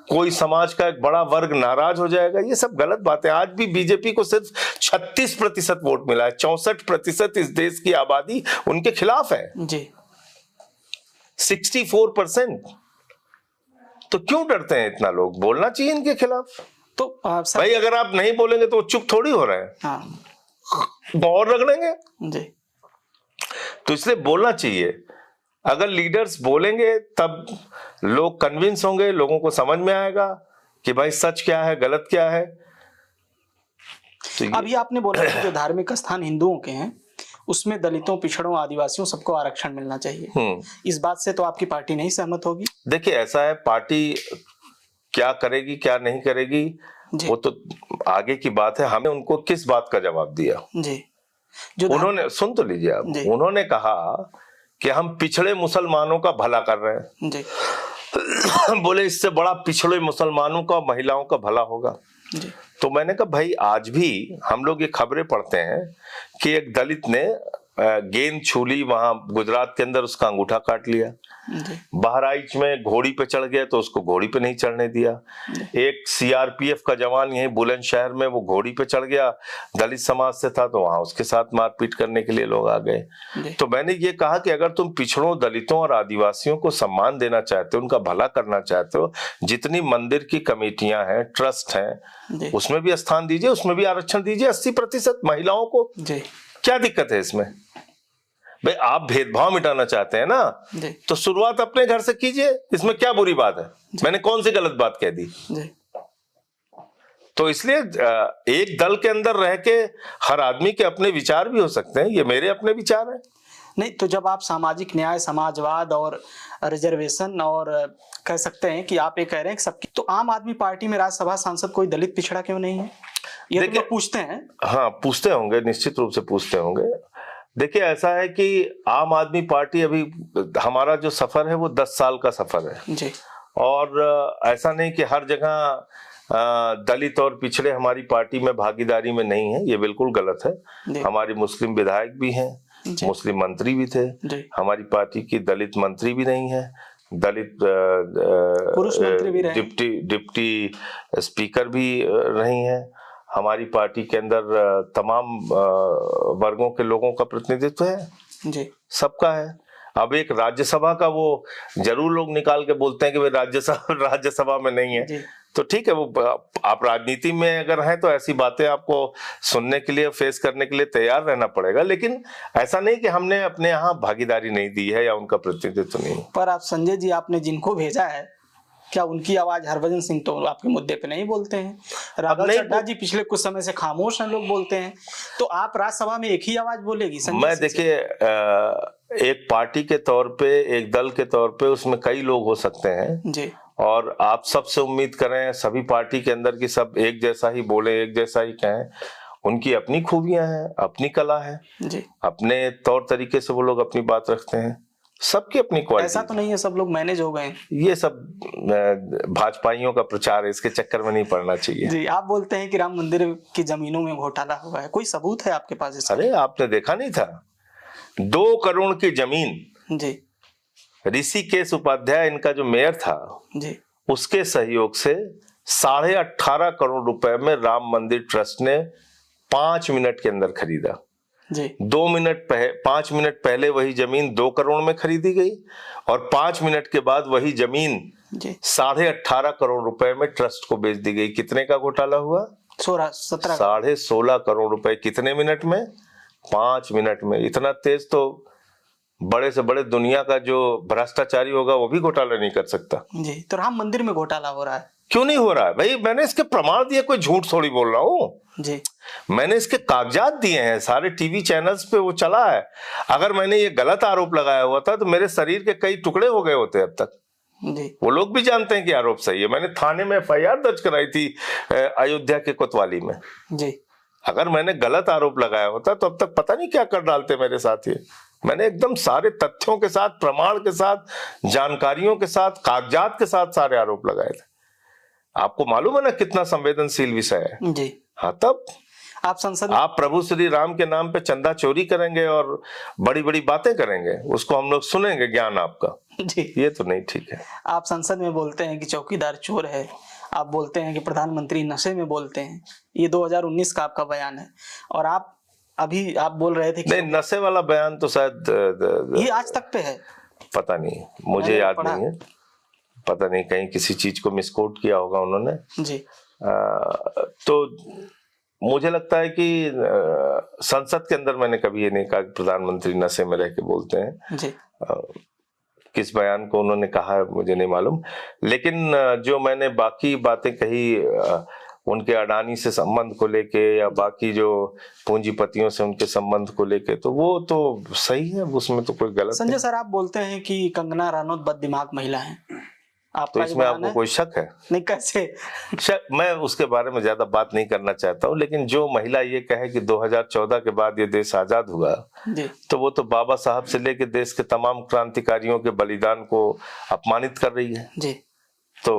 Speaker 1: कोई समाज का एक बड़ा वर्ग नाराज हो जाएगा, ये सब गलत बात है। आज भी बीजेपी को सिर्फ 36% वोट मिला है, 64% इस देश की आबादी उनके खिलाफ है जी। 64%। तो क्यों डरते हैं इतना लोग? बोलना चाहिए इनके खिलाफ। तो भाई अगर आप नहीं बोलेंगे तो चुप थोड़ी हो रहे हैं, और रगड़ेंगे जी। तो इसलिए बोलना चाहिए। अगर लीडर्स बोलेंगे तब लोग कन्विंस होंगे, लोगों को समझ में आएगा कि भाई सच क्या है, गलत क्या है।
Speaker 2: तो अभी आपने बोला कि जो धार्मिक स्थान हिंदुओं के हैं उसमें दलितों, पिछड़ों, आदिवासियों सबको आरक्षण मिलना चाहिए। इस बात से तो आपकी पार्टी नहीं सहमत होगी?
Speaker 1: देखिए, ऐसा है, पार्टी क्या करेगी क्या नहीं करेगी वो तो आगे की बात है। हमें उनको किस बात का जवाब दिया
Speaker 2: जी? जो
Speaker 1: उन्होंने, सुन तो लीजिए आप, उन्होंने कहा कि हम पिछड़े मुसलमानों का भला कर रहे हैं
Speaker 2: जी।
Speaker 1: बोले इससे बड़ा पिछड़े मुसलमानों का, महिलाओं का भला होगा
Speaker 2: जी।
Speaker 1: तो मैंने कहा भाई, आज भी हम लोग ये खबरें पढ़ते हैं कि एक दलित ने गेंद छू ली वहां गुजरात के अंदर, उसका अंगूठा काट लिया। बहराइच में घोड़ी पे चढ़ गया तो उसको घोड़ी पे नहीं चढ़ने दिया। एक सीआरपीएफ का जवान यही बुलंदशहर में वो घोड़ी पे चढ़ गया, दलित समाज से था, तो वहां उसके साथ मारपीट करने के लिए लोग आ गए। तो मैंने ये कहा कि अगर तुम पिछड़ों, दलितों और आदिवासियों को सम्मान देना चाहते हो, उनका भला करना चाहते हो, जितनी मंदिर की कमेटियां हैं, ट्रस्ट हैं, उसमें भी स्थान दीजिए, उसमें भी आरक्षण दीजिए 80% महिलाओं को। क्या दिक्कत है इसमें? भाई आप भेदभाव मिटाना चाहते हैं ना, तो शुरुआत अपने घर से कीजिए, इसमें क्या बुरी बात है? मैंने कौन सी गलत बात कह दी? तो इसलिए एक दल के अंदर रह के हर आदमी के अपने विचार भी हो सकते हैं, ये मेरे अपने विचार हैं।
Speaker 2: नहीं तो जब आप सामाजिक न्याय, समाजवाद और रिजर्वेशन और कह सकते हैं कि आप ये कह रहे हैं कि सबकी, तो आम आदमी पार्टी में राज्यसभा सांसद कोई दलित पिछड़ा क्यों नहीं है? ये तो पूछते हैं। हाँ,
Speaker 1: पूछते होंगे, निश्चित रूप से पूछते होंगे। देखिए, ऐसा है कि आम आदमी पार्टी, अभी हमारा जो सफर है वो 10 साल का सफर है जी। और ऐसा नहीं कि हर जगह दलित और पिछड़े हमारी पार्टी में भागीदारी में नहीं है, ये बिल्कुल गलत है। हमारी मुस्लिम विधायक भी हैं, मुस्लिम मंत्री भी थे, हमारी पार्टी की दलित मंत्री भी नहीं है, दलित
Speaker 2: पुरुष मंत्री भी रहे,
Speaker 1: डिप्टी स्पीकर भी नहीं है। हमारी पार्टी के अंदर तमाम वर्गों के लोगों का प्रतिनिधित्व है
Speaker 2: जी,
Speaker 1: सबका है। अब एक राज्यसभा का वो जरूर लोग निकाल के बोलते हैं कि भाई राज्यसभा में नहीं है, तो ठीक है, वो आप राजनीति में अगर हैं तो ऐसी बातें आपको सुनने के लिए, फेस करने के लिए तैयार रहना पड़ेगा। लेकिन ऐसा नहीं कि हमने अपने यहाँ भागीदारी नहीं दी है या उनका प्रतिनिधित्व नहीं।
Speaker 2: पर आप संजय जी, आपने जिनको भेजा है, क्या उनकी आवाज? हरभजन सिंह तो आपके मुद्दे पे नहीं बोलते हैं, राघव चड्ढा जी पिछले कुछ समय से खामोश हैं, लोग बोलते हैं, तो आप राज्यसभा में एक ही आवाज बोलेगी?
Speaker 1: मैं देखिए, एक पार्टी के तौर पे, एक दल के तौर पे उसमें कई लोग हो सकते हैं
Speaker 2: जी,
Speaker 1: और आप सबसे उम्मीद करें सभी पार्टी के अंदर की सब एक जैसा ही बोले, एक जैसा ही कहें। उनकी अपनी खूबियां हैं, अपनी कला है
Speaker 2: जी,
Speaker 1: अपने तौर तरीके से वो लोग अपनी बात रखते हैं, सबकी अपनी क्वालिटी।
Speaker 2: ऐसा तो नहीं है सब लोग मैनेज हो गए?
Speaker 1: ये सब भाजपाइयों का प्रचार है, इसके चक्कर में नहीं पड़ना चाहिए
Speaker 2: जी। आप बोलते हैं कि राम मंदिर की जमीनों में घोटाला हुआ है, कोई सबूत है आपके पास इसका?
Speaker 1: अरे आपने देखा नहीं था, 2 करोड़ की जमीन
Speaker 2: जी,
Speaker 1: ऋषिकेश उपाध्याय इनका जो मेयर था
Speaker 2: जी,
Speaker 1: उसके सहयोग से 18.5 करोड़ रुपए में राम मंदिर ट्रस्ट ने 5 मिनट के अंदर खरीदा
Speaker 2: जी।
Speaker 1: 5 मिनट पहले वही जमीन 2 करोड़ में खरीदी गई और 5 मिनट के बाद वही जमीन 18.5 करोड़ रुपए में ट्रस्ट को बेच दी गई। कितने का घोटाला हुआ?
Speaker 2: 16-17
Speaker 1: 16.5 करोड़ रुपए। कितने मिनट में? 5 मिनट में। इतना तेज तो बड़े से बड़े दुनिया का जो भ्रष्टाचारी होगा वो भी घोटाला नहीं कर सकता
Speaker 2: जी। तो राम मंदिर में घोटाला हो रहा है?
Speaker 1: क्यों नहीं हो रहा है भाई? मैंने इसके प्रमाण दिए, कोई झूठ थोड़ी बोल रहा हूँ
Speaker 2: जी।
Speaker 1: मैंने इसके कागजात दिए हैं, सारे टीवी चैनल्स पे वो चला है। अगर मैंने ये गलत आरोप लगाया हुआ था तो मेरे शरीर के कई टुकड़े हो गए होते अब तक
Speaker 2: जी।
Speaker 1: वो लोग भी जानते हैं कि आरोप सही है। मैंने थाने में FIR दर्ज कराई थी अयोध्या के कोतवाली में
Speaker 2: जी।
Speaker 1: अगर मैंने गलत आरोप लगाया होता तो अब तक पता नहीं क्या कर डालते मेरे साथ। ये मैंने एकदम सारे तथ्यों के साथ, प्रमाण के साथ, जानकारियों के साथ, कागजात के साथ सारे आरोप लगाए थे। आपको मालूम है ना कितना संवेदनशील विषय है
Speaker 2: जी।
Speaker 1: हाँ, तब
Speaker 2: आप संसद,
Speaker 1: आप प्रभु श्री राम के नाम पे चंदा चोरी करेंगे और बड़ी बड़ी बातें करेंगे, उसको हम लोग सुनेंगे ज्ञान आपका
Speaker 2: जी।
Speaker 1: ये तो नहीं ठीक है।
Speaker 2: आप संसद में बोलते हैं कि चौकीदार चोर है, आप बोलते हैं कि प्रधानमंत्री नशे में बोलते हैं, ये 2019 का आपका बयान है। और आप अभी आप बोल रहे थे कि
Speaker 1: नहीं, नशे वाला बयान तो शायद
Speaker 2: ये आज तक पे है,
Speaker 1: पता नहीं, मुझे याद नहीं है, पता नहीं कहीं किसी चीज को मिसकोट किया होगा उन्होंने
Speaker 2: जी।
Speaker 1: तो मुझे लगता है कि संसद के अंदर मैंने कभी ये नहीं कहा कि प्रधानमंत्री नशे में रह के बोलते हैं
Speaker 2: जी।
Speaker 1: किस बयान को उन्होंने कहा है मुझे नहीं मालूम, लेकिन जो मैंने बाकी बातें कही उनके अडानी से संबंध को लेके या बाकी जो पूंजीपतियों से उनके संबंध को लेके, तो वो तो सही है, उसमें तो कोई गलत
Speaker 2: संजय
Speaker 1: नहीं।
Speaker 2: सर, आप बोलते हैं कि कंगना रनौत बददिमाग महिला है,
Speaker 1: तो
Speaker 2: आपका ये
Speaker 1: इसमें
Speaker 2: बयान
Speaker 1: आपको
Speaker 2: है?
Speaker 1: कोई शक है?
Speaker 2: नहीं, कैसे?
Speaker 1: शक, मैं उसके बारे में ज्यादा बात नहीं करना चाहता हूँ, लेकिन जो महिला ये कहे कि 2014 के बाद ये देश आजाद हुआ,
Speaker 2: जी,
Speaker 1: तो वो तो बाबा साहब से लेके देश के तमाम क्रांतिकारियों के बलिदान को अपमानित कर रही है।
Speaker 2: जी।
Speaker 1: तो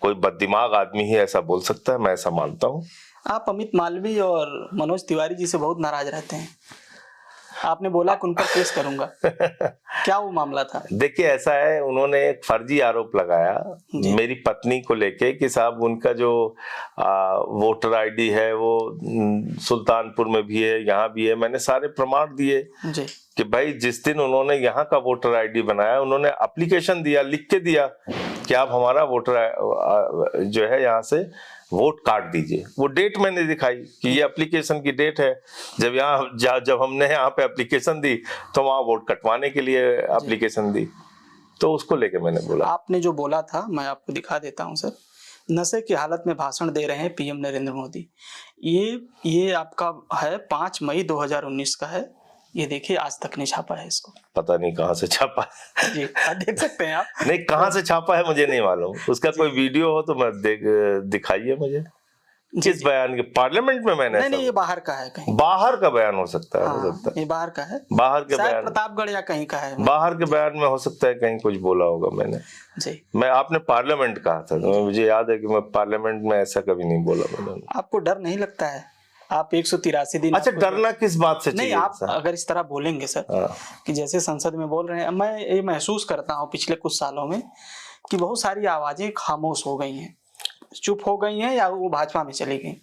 Speaker 1: कोई बददिमाग आदमी ही ऐसा बोल सकता है, मैं ऐसा मानता हूँ।
Speaker 2: आप अमित मालवीय और मनोज तिवारी जी से बहुत नाराज रहते हैं, आपने बोला कि उन पर केस करूंगा। क्या वो मामला था?
Speaker 1: देखिए, ऐसा है, उन्होंने एक फर्जी आरोप लगाया मेरी पत्नी को लेके कि साहब उनका जो वोटर आईडी है वो सुल्तानपुर में भी है, यहाँ भी है। मैंने सारे प्रमाण दिए
Speaker 2: जी,
Speaker 1: कि भाई जिस दिन उन्होंने यहाँ का वोटर आईडी बनाया, उन्होंने एप्लीकेशन दिया, लिख के दिया कि आप हमारा वोटर जो है यहाँ से वोट काट दीजिए। वो डेट मैंने दिखाई कि ये एप्लीकेशन की डेट है, जब हमने यहाँ पे एप्लीकेशन दी तो वहाँ वोट कटवाने के लिए एप्लीकेशन दी, तो उसको लेके मैंने बोला।
Speaker 2: आपने जो बोला था मैं आपको दिखा देता हूँ सर। नशे की हालत में भाषण दे रहे हैं पीएम नरेंद्र मोदी। ये आपका है 5 मई 2019 का है। ये देखिए, आज तक नहीं छापा है इसको।
Speaker 1: पता नहीं कहाँ से छापा है।
Speaker 2: जी, देख सकते हैं आप।
Speaker 1: नहीं, कहाँ से छापा है मुझे नहीं मालूम। उसका कोई वीडियो हो तो मैं दिखाइए मुझे। किस बयान के? पार्लियामेंट में मैंने?
Speaker 2: नहीं, ये बाहर का है कहीं।
Speaker 1: बाहर का बयान हो सकता है।
Speaker 2: हाँ,
Speaker 1: हो सकता है
Speaker 2: ये बाहर का है।
Speaker 1: बाहर के बयान,
Speaker 2: प्रतापगढ़ या कहीं का है।
Speaker 1: बाहर के बयान में हो सकता है कहीं कुछ बोला होगा मैंने।
Speaker 2: जी,
Speaker 1: आपने पार्लियामेंट कहा था, तो मुझे याद है कि मैं पार्लियामेंट में ऐसा कभी नहीं बोला मैंने।
Speaker 2: आपको डर नहीं लगता है? आप 183 दिन।
Speaker 1: अच्छा, डरना किस बात से चाहिए?
Speaker 2: नहीं, आप अगर इस तरह बोलेंगे सर कि जैसे संसद में बोल रहे हैं, मैं ये महसूस करता हूँ पिछले कुछ सालों में कि बहुत सारी आवाजें खामोश हो गई हैं, चुप हो गई हैं, या वो भाजपा में चली गई।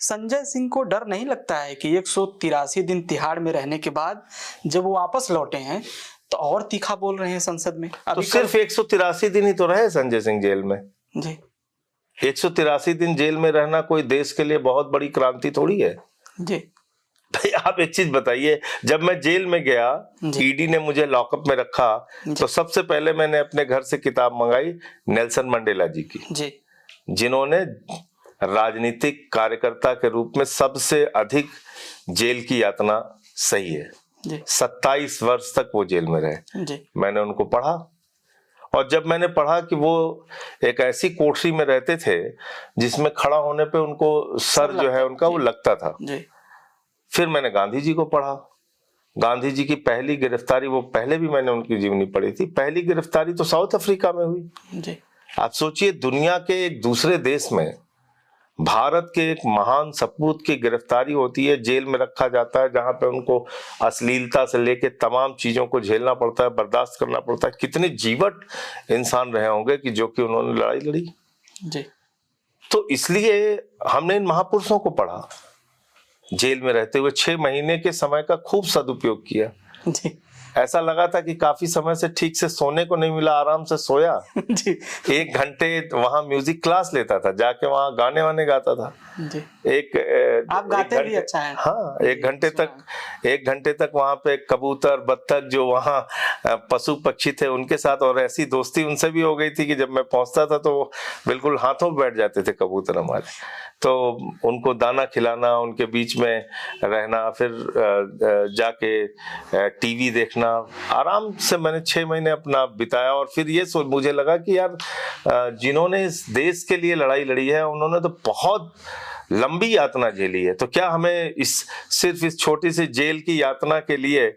Speaker 2: संजय सिंह को डर नहीं लगता है कि 183 दिन तिहाड़ में रहने के बाद जब वो वापस लौटे हैं तो और तीखा बोल रहे हैं संसद में?
Speaker 1: तो सिर्फ 183 दिन ही तो रहे संजय सिंह जेल में।
Speaker 2: जी,
Speaker 1: 183 दिन जेल में रहना कोई देश के लिए बहुत बड़ी क्रांति थोड़ी है।
Speaker 2: जी,
Speaker 1: भाई आप एक चीज बताइए, जब मैं जेल में गया, ईडी ने मुझे लॉकअप में रखा, तो सबसे पहले मैंने अपने घर से किताब मंगाई नेल्सन मंडेला जी की, जिन्होंने राजनीतिक कार्यकर्ता के रूप में सबसे अधिक जेल की यातना सही है। 27 वर्ष तक वो जेल में रहे। मैंने उनको पढ़ा, और जब मैंने पढ़ा कि वो एक ऐसी कोठरी में रहते थे जिसमें खड़ा होने पे उनको सर जो है उनका वो लगता था। फिर मैंने गांधी जी को पढ़ा। गांधी जी की पहली गिरफ्तारी, वो पहले भी मैंने उनकी जीवनी पढ़ी थी, पहली गिरफ्तारी तो साउथ अफ्रीका में हुई। आप सोचिए, दुनिया के एक दूसरे देश में भारत के एक महान सपूत की गिरफ्तारी होती है, जेल में रखा जाता है, जहां पे उनको अश्लीलता से लेके तमाम चीजों को झेलना पड़ता है, बर्दाश्त करना पड़ता है। कितने जीवट इंसान रहे होंगे कि जो कि उन्होंने लड़ाई लड़ी।
Speaker 2: जी,
Speaker 1: तो इसलिए हमने इन महापुरुषों को पढ़ा, जेल में रहते हुए 6 महीने के समय का खूब सदुपयोग किया।
Speaker 2: जी,
Speaker 1: ऐसा लगा था कि काफी समय से ठीक से सोने को नहीं मिला, आराम से सोया।
Speaker 2: जी,
Speaker 1: 1 घंटे वहां म्यूजिक क्लास लेता था, जाके वहां गाने वाने गाता था।
Speaker 2: जी, आप गाते भी अच्छा है।
Speaker 1: हाँ, 1 घंटे तक वहां पे कबूतर, बत्तख, जो वहां पशु पक्षी थे उनके साथ, और ऐसी दोस्ती उनसे भी हो गई थी कि जब मैं पहुंचता था तो बिल्कुल हाथों बैठ जाते थे कबूतर हमारे। तो उनको दाना खिलाना, उनके बीच में रहना, फिर जाके टीवी देखना, आराम से मैंने 6 महीने अपना बिताया। और फिर ये मुझे लगा कि यार, जिन्होंने इस देश के लिए लड़ाई लड़ी है उन्होंने तो बहुत लंबी यातना झेली है। तो क्या हमें सिर्फ इस छोटी सी जेल की यातना के लिए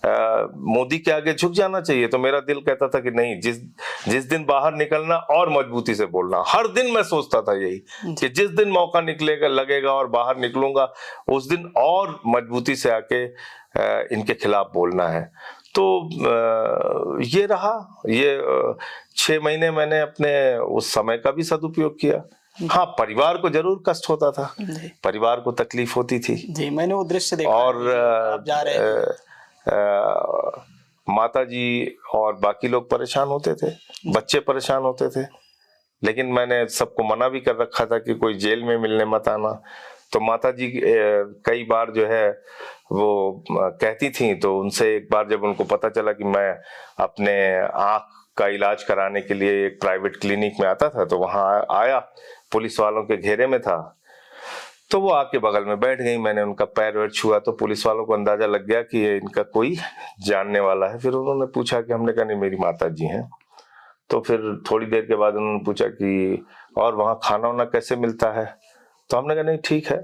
Speaker 1: मोदी के आगे झुक जाना चाहिए? तो मेरा दिल कहता था कि नहीं, जिस दिन बाहर निकलना और मजबूती से बोलना। हर दिन मैं सोचता था यही कि जिस दिन मौका लगेगा और बाहर निकलूंगा, उस दिन और मजबूती से आके इनके खिलाफ बोलना है। तो ये रहा, ये 6 महीने मैंने अपने उस समय का भी सदुपयोग किया। हाँ, परिवार को जरूर कष्ट होता था, परिवार को तकलीफ होती थी।
Speaker 2: जी, मैंने वो दृश्य देखा।
Speaker 1: और
Speaker 2: आप जा रहे थे।
Speaker 1: माता जी और बाकी लोग परेशान होते थे, बच्चे परेशान होते थे, लेकिन मैंने सबको मना भी कर रखा था कि कोई जेल में मिलने मत आना। तो माता जी कई बार जो है वो कहती थी, तो उनसे एक बार जब उनको पता चला कि मैं अपने आँख का इलाज कराने के लिए एक प्राइवेट क्लिनिक में आता था, तो वहां आया, पुलिस वालों के घेरे में था, तो वो आके बगल में बैठ गई। मैंने उनका पैर वैर छुआ तो पुलिस वालों को अंदाजा लग गया कि ये इनका कोई जानने वाला है। फिर उन्होंने पूछा कि, हमने कहा नहीं मेरी माता जी हैं। तो फिर थोड़ी देर के बाद उन्होंने पूछा कि और वहाँ खाना वाना कैसे मिलता है? तो हमने कहा नहीं ठीक है।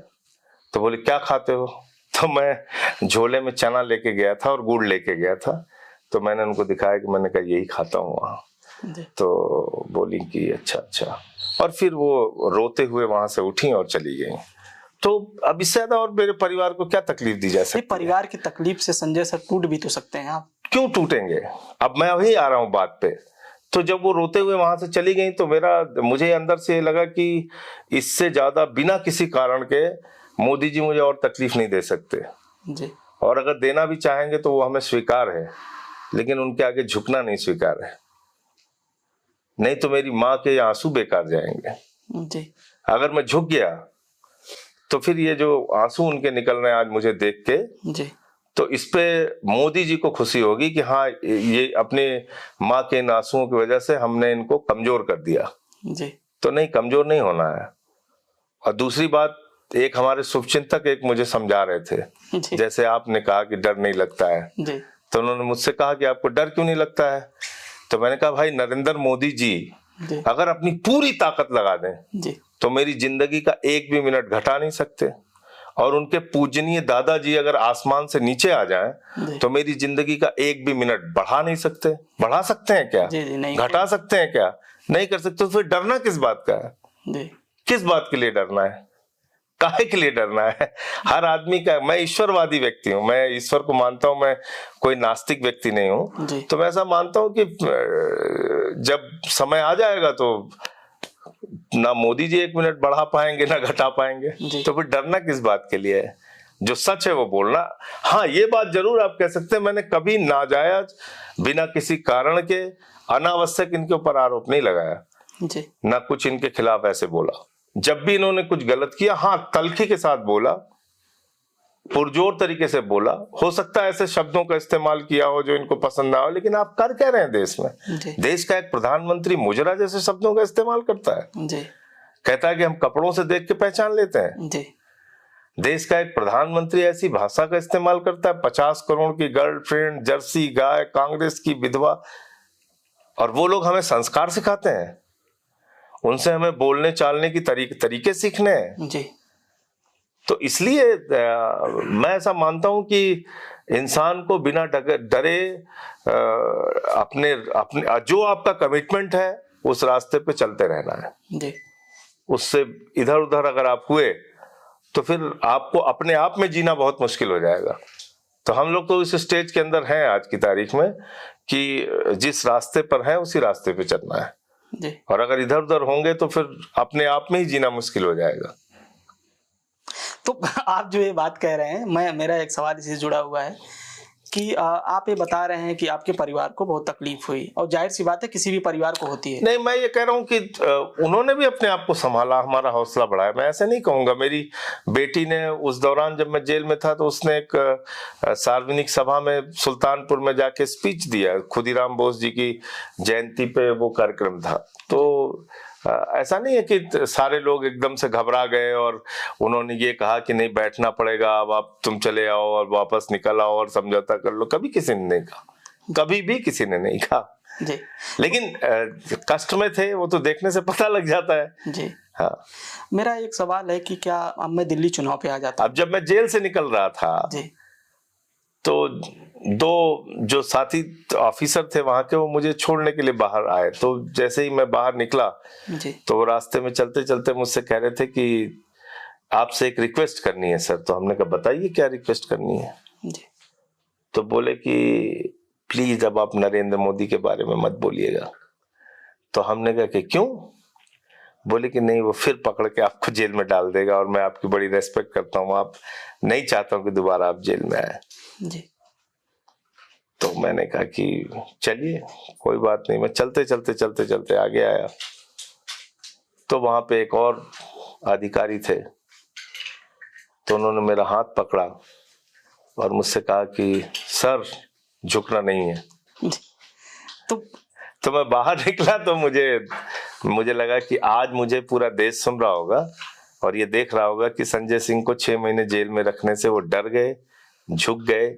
Speaker 1: तो बोले क्या खाते हो? तो मैं झोले में चना लेके गया था और गुड़ लेके गया था, तो मैंने उनको दिखाया कि मैंने कहा यही खाता हूँ वहाँ। तो बोली कि अच्छा अच्छा, और फिर वो रोते हुए वहां से उठी और चली गई। तो अब इससे ज्यादा और मेरे परिवार को क्या तकलीफ दी जा सकती है?
Speaker 2: परिवार की तकलीफ से संजय सर टूट भी तो सकते हैं आप।
Speaker 1: क्यों टूटेंगे? अब मैं वही आ रहा हूँ बात पे। तो जब वो रोते हुए वहां से चली गई तो मुझे अंदर से लगा कि इससे ज्यादा बिना किसी कारण के मोदी जी मुझे और तकलीफ नहीं दे सकते
Speaker 2: जी।
Speaker 1: और अगर देना भी चाहेंगे तो वो हमें स्वीकार है, लेकिन उनके आगे झुकना नहीं स्वीकार है। नहीं तो मेरी माँ के आंसू बेकार जाएंगे
Speaker 2: जी।
Speaker 1: अगर मैं झुक गया तो फिर ये जो आंसू उनके निकल रहे हैं आज मुझे देख के
Speaker 2: जी,
Speaker 1: तो इस पे मोदी जी को खुशी होगी कि हाँ ये अपने माँ के इन आंसुओं की वजह से हमने इनको कमजोर कर दिया
Speaker 2: जी।
Speaker 1: तो नहीं, कमजोर नहीं होना है। और दूसरी बात, एक हमारे शुभचिंतक एक मुझे समझा रहे थे, जैसे आपने कहा कि डर नहीं लगता है
Speaker 2: जी।
Speaker 1: तो उन्होंने मुझसे कहा कि आपको डर क्यों नहीं लगता है? तो मैंने कहा भाई नरेंद्र मोदी जी अगर अपनी पूरी ताकत लगा दें
Speaker 2: जी,
Speaker 1: तो मेरी जिंदगी का एक भी मिनट घटा नहीं सकते, और उनके पूजनीय दादाजी अगर आसमान से नीचे आ जाएं तो मेरी जिंदगी का एक भी मिनट बढ़ा नहीं सकते। बढ़ा सकते हैं क्या?
Speaker 2: जी, जी, नहीं।
Speaker 1: घटा सकते हैं क्या? नहीं कर सकते। तो फिर डरना किस बात का है?
Speaker 2: जी।
Speaker 1: किस बात के लिए डरना है? काहे के लिए डरना है? हर आदमी का, मैं ईश्वरवादी व्यक्ति हूँ, मैं ईश्वर को मानता हूँ, मैं कोई नास्तिक व्यक्ति नहीं हूँ। तो मैं ऐसा मानता हूँ कि जब समय आ जाएगा तो ना मोदी जी एक मिनट बढ़ा पाएंगे ना घटा पाएंगे, तो फिर डरना किस बात के लिए है? जो सच है वो बोलना। हाँ ये बात जरूर आप कह सकते हैं, मैंने कभी नाजायज बिना किसी कारण के अनावश्यक इनके ऊपर आरोप नहीं लगाया
Speaker 2: जी।
Speaker 1: ना कुछ इनके खिलाफ ऐसे बोला। जब भी इन्होंने कुछ गलत किया, हाँ तलखी के साथ बोला, पुरजोर तरीके से बोला। हो सकता है ऐसे शब्दों का इस्तेमाल किया हो जो इनको पसंद ना हो, लेकिन आप कर क्या रहे हैं देश में? देश का एक प्रधानमंत्री मुजरा जैसे शब्दों का इस्तेमाल करता है
Speaker 2: जी।
Speaker 1: कहता है कि हम कपड़ों से देख के पहचान लेते हैं
Speaker 2: जी।
Speaker 1: देश का एक प्रधानमंत्री ऐसी भाषा का इस्तेमाल करता है, 50 करोड़ की गर्लफ्रेंड, जर्सी गाय, कांग्रेस की विधवा, और वो लोग हमें संस्कार सिखाते हैं। उनसे हमें बोलने चालने की तरीके सीखने हैं
Speaker 2: जी।
Speaker 1: तो इसलिए मैं ऐसा मानता हूं कि इंसान को बिना डरे अपने अपने जो आपका कमिटमेंट है उस रास्ते पे चलते रहना है
Speaker 2: जी।
Speaker 1: उससे इधर उधर अगर आप हुए तो फिर आपको अपने आप में जीना बहुत मुश्किल हो जाएगा। तो हम लोग तो इस स्टेज के अंदर हैं आज की तारीख में कि जिस रास्ते पर हैं उसी रास्ते पे चलना है
Speaker 2: जी।
Speaker 1: और अगर इधर उधर होंगे तो फिर अपने आप में ही जीना मुश्किल हो जाएगा।
Speaker 2: तो आप जो ये बात कह रहे हैं, मेरा एक सवाल इससे जुड़ा हुआ है कि आप ये बता रहे हैं कि आपके परिवार को बहुत तकलीफ हुई, और जाहिर सी बात है किसी भी परिवार को होती है।
Speaker 1: नहीं, मैं ये कह रहा हूँ कि उन्होंने भी अपने आप को संभाला, हमारा हौसला बढ़ाया। मैं ऐसे नहीं कहूंगा। मेरी बेटी ने उस दौरान जब मैं जेल में था तो उसने एक सार्वजनिक सभा में सुल्तानपुर में जाके स्पीच दिया। खुदीराम बोस जी की जयंती पे वो कार्यक्रम था। तो ऐसा नहीं है कि सारे लोग एकदम से घबरा गए और उन्होंने ये कहा कि नहीं बैठना पड़ेगा, अब आप तुम चले आओ और वापस निकल आओ और समझौता कर लो। कभी किसी ने नहीं कहा, कभी भी किसी ने नहीं कहा
Speaker 2: जी।
Speaker 1: लेकिन कष्ट में थे वो तो देखने से पता लग जाता है जी। हाँ,
Speaker 2: मेरा एक सवाल है कि क्या अब मैं दिल्ली चुनाव पे आ जाता
Speaker 1: अब जब मैं जेल से निकल रहा था
Speaker 2: जी,
Speaker 1: तो दो जो साथी ऑफिसर थे वहां के वो मुझे छोड़ने के लिए बाहर आए। तो जैसे ही मैं बाहर निकला
Speaker 2: जी, तो
Speaker 1: रास्ते में चलते चलते मुझसे कह रहे थे कि आपसे एक रिक्वेस्ट करनी है सर। तो हमने कहा बताइए क्या रिक्वेस्ट करनी है
Speaker 2: जी।
Speaker 1: तो बोले कि प्लीज अब आप नरेंद्र मोदी के बारे में मत बोलिएगा। तो हमने कहा कि क्यों? बोले कि नहीं वो फिर पकड़ के आपको जेल में डाल देगा और मैं आपकी बड़ी रेस्पेक्ट करता हूँ, आप नहीं चाहता हूँ कि दोबारा आप जेल में आए
Speaker 2: जी।
Speaker 1: तो मैंने कहा कि चलिए कोई बात नहीं। मैं चलते आगे आया तो वहां पे एक और अधिकारी थे। तो उन्होंने मेरा हाथ पकड़ा और मुझसे कहा कि सर झुकना नहीं है। तो मैं बाहर निकला तो मुझे लगा कि आज मुझे पूरा देश सुन रहा होगा और ये देख रहा होगा कि संजय सिंह को 6 महीने जेल में रखने से वो डर गए, झुक गए,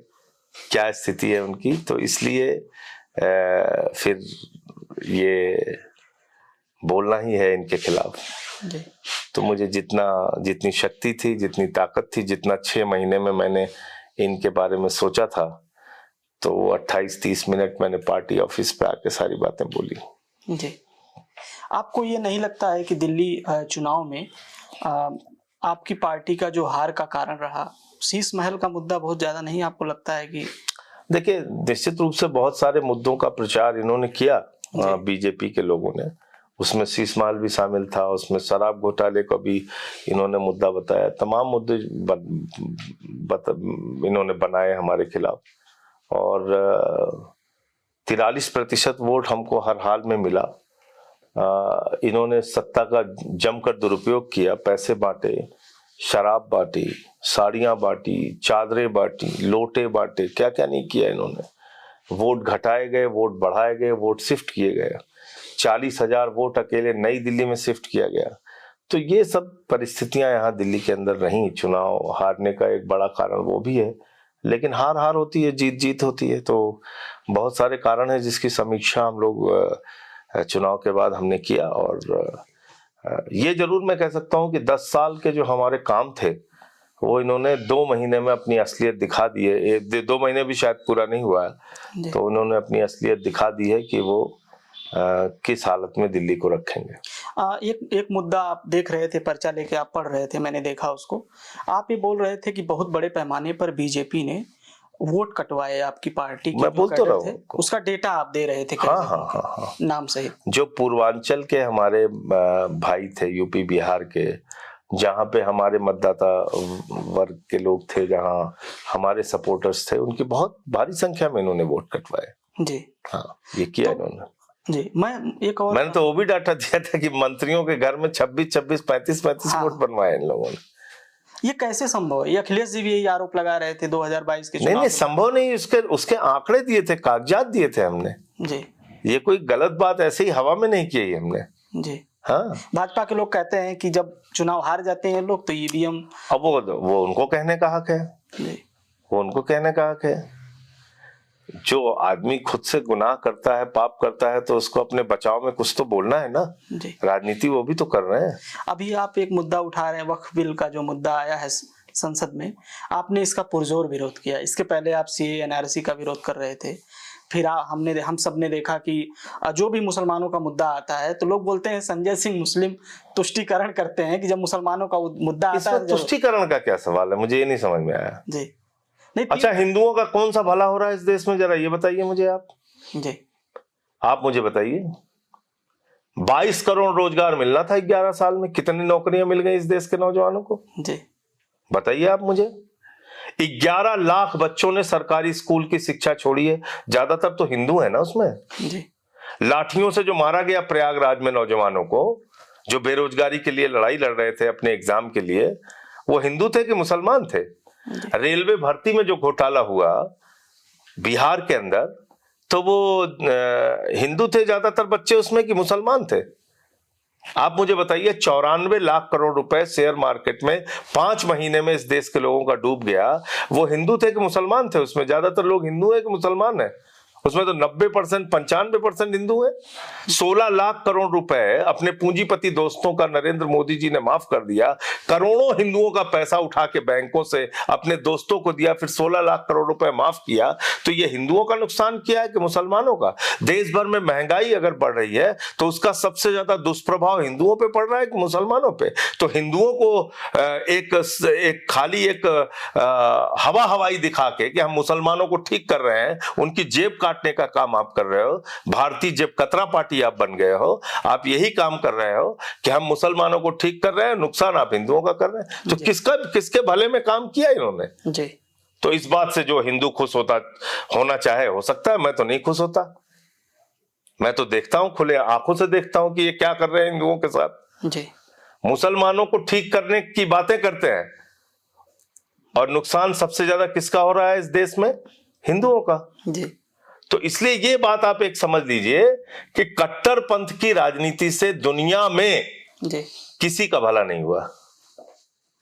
Speaker 1: क्या स्थिति है उनकी। तो इसलिए फिर ये बोलना ही है इनके खिलाफ। तो मुझे जितनी शक्ति थी, जितनी ताकत थी, जितना 6 महीने में मैंने इनके बारे में सोचा था, तो 28-30 मिनट मैंने पार्टी ऑफिस पे आके सारी बातें बोली।
Speaker 2: जी, आपको ये नहीं लगता है कि दिल्ली चुनाव में आपकी पार्टी का जो हार का कारण रहा, शीश महल का मुद्दा बहुत ज्यादा नहीं आपको लगता है कि?
Speaker 1: देखिए, निश्चित रूप से बहुत सारे मुद्दों का प्रचार इन्होंने किया, बीजेपी के लोगों ने, उसमें शीश महल भी शामिल था, उसमें शराब घोटाले को भी इन्होंने मुद्दा बताया, तमाम मुद्दे इन्होंने बनाए हमारे खिलाफ। और 43% वोट हमको हर हाल में मिला। इन्होंने सत्ता का जमकर दुरुपयोग किया, पैसे बांटे, शराब बांटी, साड़ियां बांटी, चादरें बांटी, लोटे बांटे, क्या क्या नहीं किया इन्होंने। वोट घटाए गए, वोट बढ़ाए गए, वोट शिफ्ट किए गए। 40,000 वोट अकेले नई दिल्ली में शिफ्ट किया गया। तो ये सब परिस्थितियां यहाँ दिल्ली के अंदर रही। चुनाव हारने का एक बड़ा कारण वो भी है, लेकिन हार हार होती है, जीत जीत होती है। तो बहुत सारे कारण है जिसकी समीक्षा हम लोग चुनाव के बाद हमने किया। और ये जरूर मैं कह सकता हूँ कि 10 साल के जो हमारे काम थे वो इन्होंने 2 महीने में अपनी असलियत दिखा दी है। 2 महीने भी शायद पूरा नहीं हुआ है, तो उन्होंने अपनी असलियत दिखा दी है कि वो किस हालत में दिल्ली को रखेंगे।
Speaker 2: एक मुद्दा आप देख रहे थे, पर्चा लेके आप पढ़ रहे थे, मैंने देखा उसको। आप ये बोल रहे थे कि बहुत बड़े पैमाने पर बीजेपी ने वोट कटवाए आपकी पार्टी के।
Speaker 1: मैं बोल तो रहा हूँ,
Speaker 2: उसका डेटा आप दे रहे थे।
Speaker 1: हाँ।
Speaker 2: नाम सही।
Speaker 1: जो पूर्वांचल के हमारे भाई थे, यूपी बिहार के, जहाँ पे हमारे मतदाता वर्ग के लोग थे, जहाँ हमारे सपोर्टर्स थे, उनकी बहुत भारी संख्या में इन्होंने वोट कटवाए।
Speaker 2: जी
Speaker 1: हाँ, ये किया इन्होंने।
Speaker 2: जी, मैंने
Speaker 1: तो वो भी डाटा दिया था कि मंत्रियों के घर में 26, 35 वोट बनवाए इन लोगों ने।
Speaker 2: ये कैसे संभव है? ये अखिलेश जी भी यही आरोप लगा रहे थे 2022 के चुनाव।
Speaker 1: नहीं, संभव नहीं। उसके आंकड़े दिए थे, कागजात दिए थे हमने
Speaker 2: जी।
Speaker 1: ये कोई गलत बात ऐसे ही हवा में नहीं की हमने
Speaker 2: जी।
Speaker 1: हाँ, भाजपा
Speaker 2: के लोग कहते हैं कि जब चुनाव हार जाते हैं लोग तो ईवीएम,
Speaker 1: अब वो उनको कहने का हक है जी। वो उनको कहने का हक है। जो आदमी खुद से गुनाह करता है, पाप करता है, तो उसको अपने बचाव में कुछ तो बोलना है ना जी। राजनीति वो भी तो कर रहे हैं।
Speaker 2: अभी आप एक मुद्दा उठा रहे हैं, वक्फ बिल का जो मुद्दा आया है संसद में, आपने इसका पुरजोर विरोध किया। इसके पहले आप सीए एनआरसी का विरोध कर रहे थे। फिर हम सब ने देखा कि जो भी मुसलमानों का मुद्दा आता है तो लोग बोलते हैं संजय सिंह मुस्लिम तुष्टीकरण करते हैं कि जब मुसलमानों का मुद्दा आता है।
Speaker 1: तुष्टीकरण का क्या सवाल है, मुझे ये नहीं समझ में आया
Speaker 2: जी।
Speaker 1: अच्छा, हिंदुओं का कौन सा भला हो रहा है इस देश में, जरा ये बताइए मुझे आप
Speaker 2: जी।
Speaker 1: आप मुझे बताइए। 22 करोड़ रोजगार मिलना था 11 साल में, कितनी नौकरियां मिल गई इस देश के नौजवानों को
Speaker 2: जी,
Speaker 1: बताइए आप मुझे। 11 लाख बच्चों ने सरकारी स्कूल की शिक्षा छोड़ी है, ज्यादातर तो हिंदू है ना उसमें
Speaker 2: जी।
Speaker 1: लाठियों से जो मारा गया प्रयागराज में नौजवानों को, जो बेरोजगारी के लिए लड़ाई लड़ रहे थे अपने एग्जाम के लिए, वो हिंदू थे कि मुसलमान थे? रेलवे भर्ती में जो घोटाला हुआ बिहार के अंदर, तो वो हिंदू थे ज्यादातर बच्चे उसमें कि मुसलमान थे? आप मुझे बताइए। 94 लाख करोड़ रुपए शेयर मार्केट में 5 महीने में इस देश के लोगों का डूब गया, वो हिंदू थे कि मुसलमान थे? उसमें ज्यादातर लोग हिंदू है कि मुसलमान है? उसमें तो 90%, 95% हिंदू है। 16 लाख करोड़ रुपए अपने पूंजीपति दोस्तों का नरेंद्र मोदी जी ने माफ कर दिया। करोड़ों हिंदुओं का पैसा उठा के बैंकों से अपने दोस्तों को दिया, फिर 16 लाख करोड़ रुपए माफ किया। तो ये हिंदुओं का नुकसान किया है कि मुसलमानों का? देश भर में महंगाई अगर बढ़ रही है तो उसका सबसे ज्यादा दुष्प्रभाव हिंदुओं पे पड़ रहा है कि मुसलमानों पे? तो हिंदुओं को एक खाली हवा हवाई दिखा के कि हम मुसलमानों को ठीक कर रहे हैं, उनकी जेब काटने का काम आप कर रहे हो। भारतीय जेब कतरा पार्टी आप बन गए हो। आप यही काम कर रहे हो कि हम मुसलमानों को ठीक कर रहे हैं, नुकसान आप हिंदुओं का कर रहे हैं। तो किसके भले में काम किया इन्होंने
Speaker 2: जी।
Speaker 1: तो इस बात से जो हिंदू खुश होना चाहे, हो सकता है, मैं तो नहीं खुश होता। मैं तो देखता हूं, खुले आंखों से देखता हूं कि ये क्या कर रहे हैं हिंदुओं के साथ
Speaker 2: जी।
Speaker 1: मुसलमानों को ठीक करने की बातें करते हैं, और नुकसान सबसे ज्यादा किसका हो रहा है इस देश में? हिंदुओं का जी। तो तो इसलिए ये बात आप एक समझ लीजिए कि कट्टरपंथ की राजनीति से दुनिया में
Speaker 2: जी
Speaker 1: किसी का भला नहीं हुआ,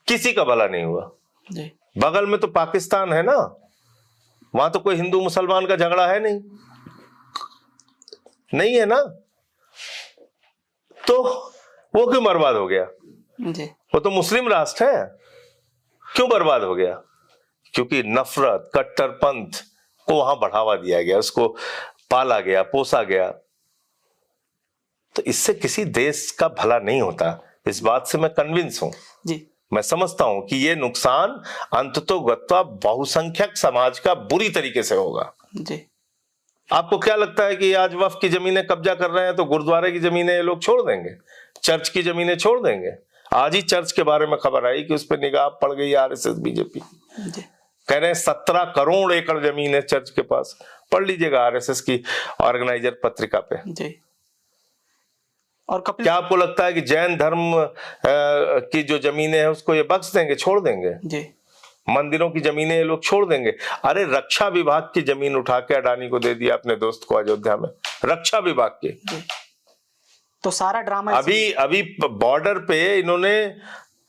Speaker 1: किसी का भला नहीं हुआ।
Speaker 2: जी
Speaker 1: बगल में तो पाकिस्तान है ना, वहां तो कोई हिंदू मुसलमान का झगड़ा है नहीं, नहीं है ना, तो वो क्यों बर्बाद हो गया?
Speaker 2: जी
Speaker 1: वो तो मुस्लिम राष्ट्र है, क्यों बर्बाद हो गया? क्योंकि नफरत, कट्टरपंथ को वहां बढ़ावा दिया गया, उसको पाला गया, पोसा गया। तो इससे किसी देश का भला नहीं होता, इस बात से मैं कन्विंस हूं।
Speaker 2: जी
Speaker 1: मैं समझता हूं कि ये नुकसान अंततोगत्वा बहुसंख्यक समाज का बुरी तरीके से होगा।
Speaker 2: जी
Speaker 1: आपको क्या लगता है कि आज वक्फ की जमीनें कब्जा कर रहे हैं तो गुरुद्वारे की जमीनें ये लोग छोड़ देंगे, चर्च की जमीनें छोड़ देंगे? आज ही चर्च के बारे में खबर आई कि उस पर निगाह पड़ गई आरएसएस बीजेपी, कह रहे हैं 17 करोड़ एकड़ जमीन है चर्च के पास। पढ़ लीजिएगा आरएसएस की ऑर्गेनाइजर पत्रिका पे।
Speaker 2: जी और
Speaker 1: क्या आपको लगता है कि जैन धर्म की जो जमीनें हैं उसको ये बख्श देंगे, छोड़ देंगे?
Speaker 2: जी
Speaker 1: मंदिरों की जमीनें ये लोग छोड़ देंगे? अरे रक्षा विभाग की जमीन उठा के अडानी को दे दिया अपने दोस्त को अयोध्या में, रक्षा विभाग की।
Speaker 2: तो सारा ड्रामा
Speaker 1: अभी बॉर्डर पे इन्होंने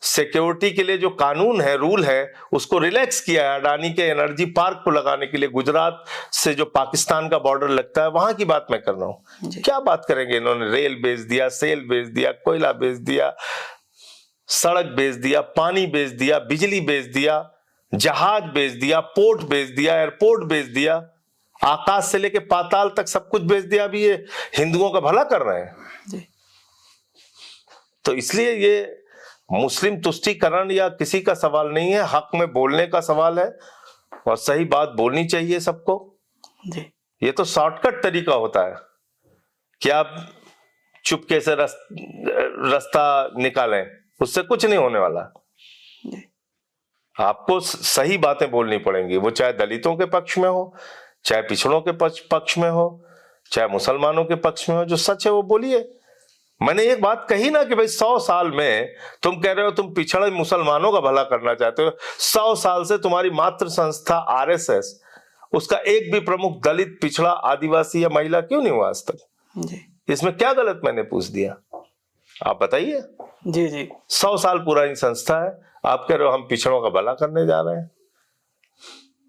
Speaker 1: सिक्योरिटी के लिए जो कानून है, रूल है, उसको रिलैक्स किया है अडानी के एनर्जी पार्क को लगाने के लिए। गुजरात से जो पाकिस्तान का बॉर्डर लगता है वहां की बात मैं कर रहा हूं। क्या बात करेंगे? इन्होंने रेल बेच दिया, सेल बेच दिया, कोयला बेच दिया, सड़क बेच दिया, पानी बेच दिया, बिजली बेच दिया, जहाज बेच दिया, पोर्ट बेच दिया, एयरपोर्ट बेच दिया, आकाश से लेके पाताल तक सब कुछ बेच दिया। अभी ये हिंदुओं का भला कर रहे हैं। तो इसलिए ये मुस्लिम तुष्टीकरण या किसी का सवाल नहीं है, हक में बोलने का सवाल है और सही बात बोलनी चाहिए सबको।
Speaker 2: जी
Speaker 1: ये तो शॉर्टकट तरीका होता है कि आप चुपके से रास्ता निकालें, उससे कुछ नहीं होने वाला। आपको सही बातें बोलनी पड़ेंगी, वो चाहे दलितों के पक्ष में हो, चाहे पिछड़ों के पक्ष में हो, चाहे मुसलमानों के पक्ष में हो। जो सच है वो बोलिए। मैंने एक बात कही ना कि भाई 100 साल में तुम कह रहे हो तुम पिछड़े मुसलमानों का भला करना चाहते हो, 100 साल से तुम्हारी मातृ संस्था आरएसएस, उसका एक भी प्रमुख दलित, पिछड़ा, आदिवासी या महिला क्यों नहीं हुआ आज तक?
Speaker 2: जी
Speaker 1: इसमें क्या गलत मैंने पूछ दिया? आप बताइए।
Speaker 2: जी जी
Speaker 1: 100 साल पुरानी संस्था है, आप कह रहे हो हम पिछड़ों का भला करने जा रहे हैं।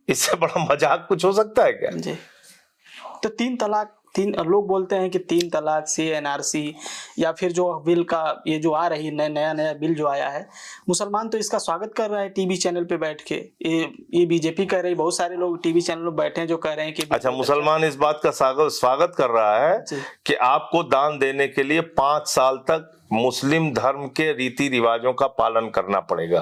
Speaker 1: इससे बड़ा मजाक कुछ हो सकता है क्या?
Speaker 2: जी तो 3 तलाक, लोग बोलते हैं कि 3 तलाक, CNRC या फिर जो बिल का ये जो आ रही है, नया बिल जो आया है, मुसलमान तो इसका स्वागत कर रहा है टीवी चैनल पे बैठ के। ये बीजेपी कह रही, बहुत सारे लोग टीवी चैनल पे बैठे हैं जो कह रहे हैं कि
Speaker 1: अच्छा, मुसलमान इस बात का स्वागत कर रहा है कि आपको दान देने के लिए 5 साल तक मुस्लिम धर्म के रीति रिवाजों का पालन करना पड़ेगा।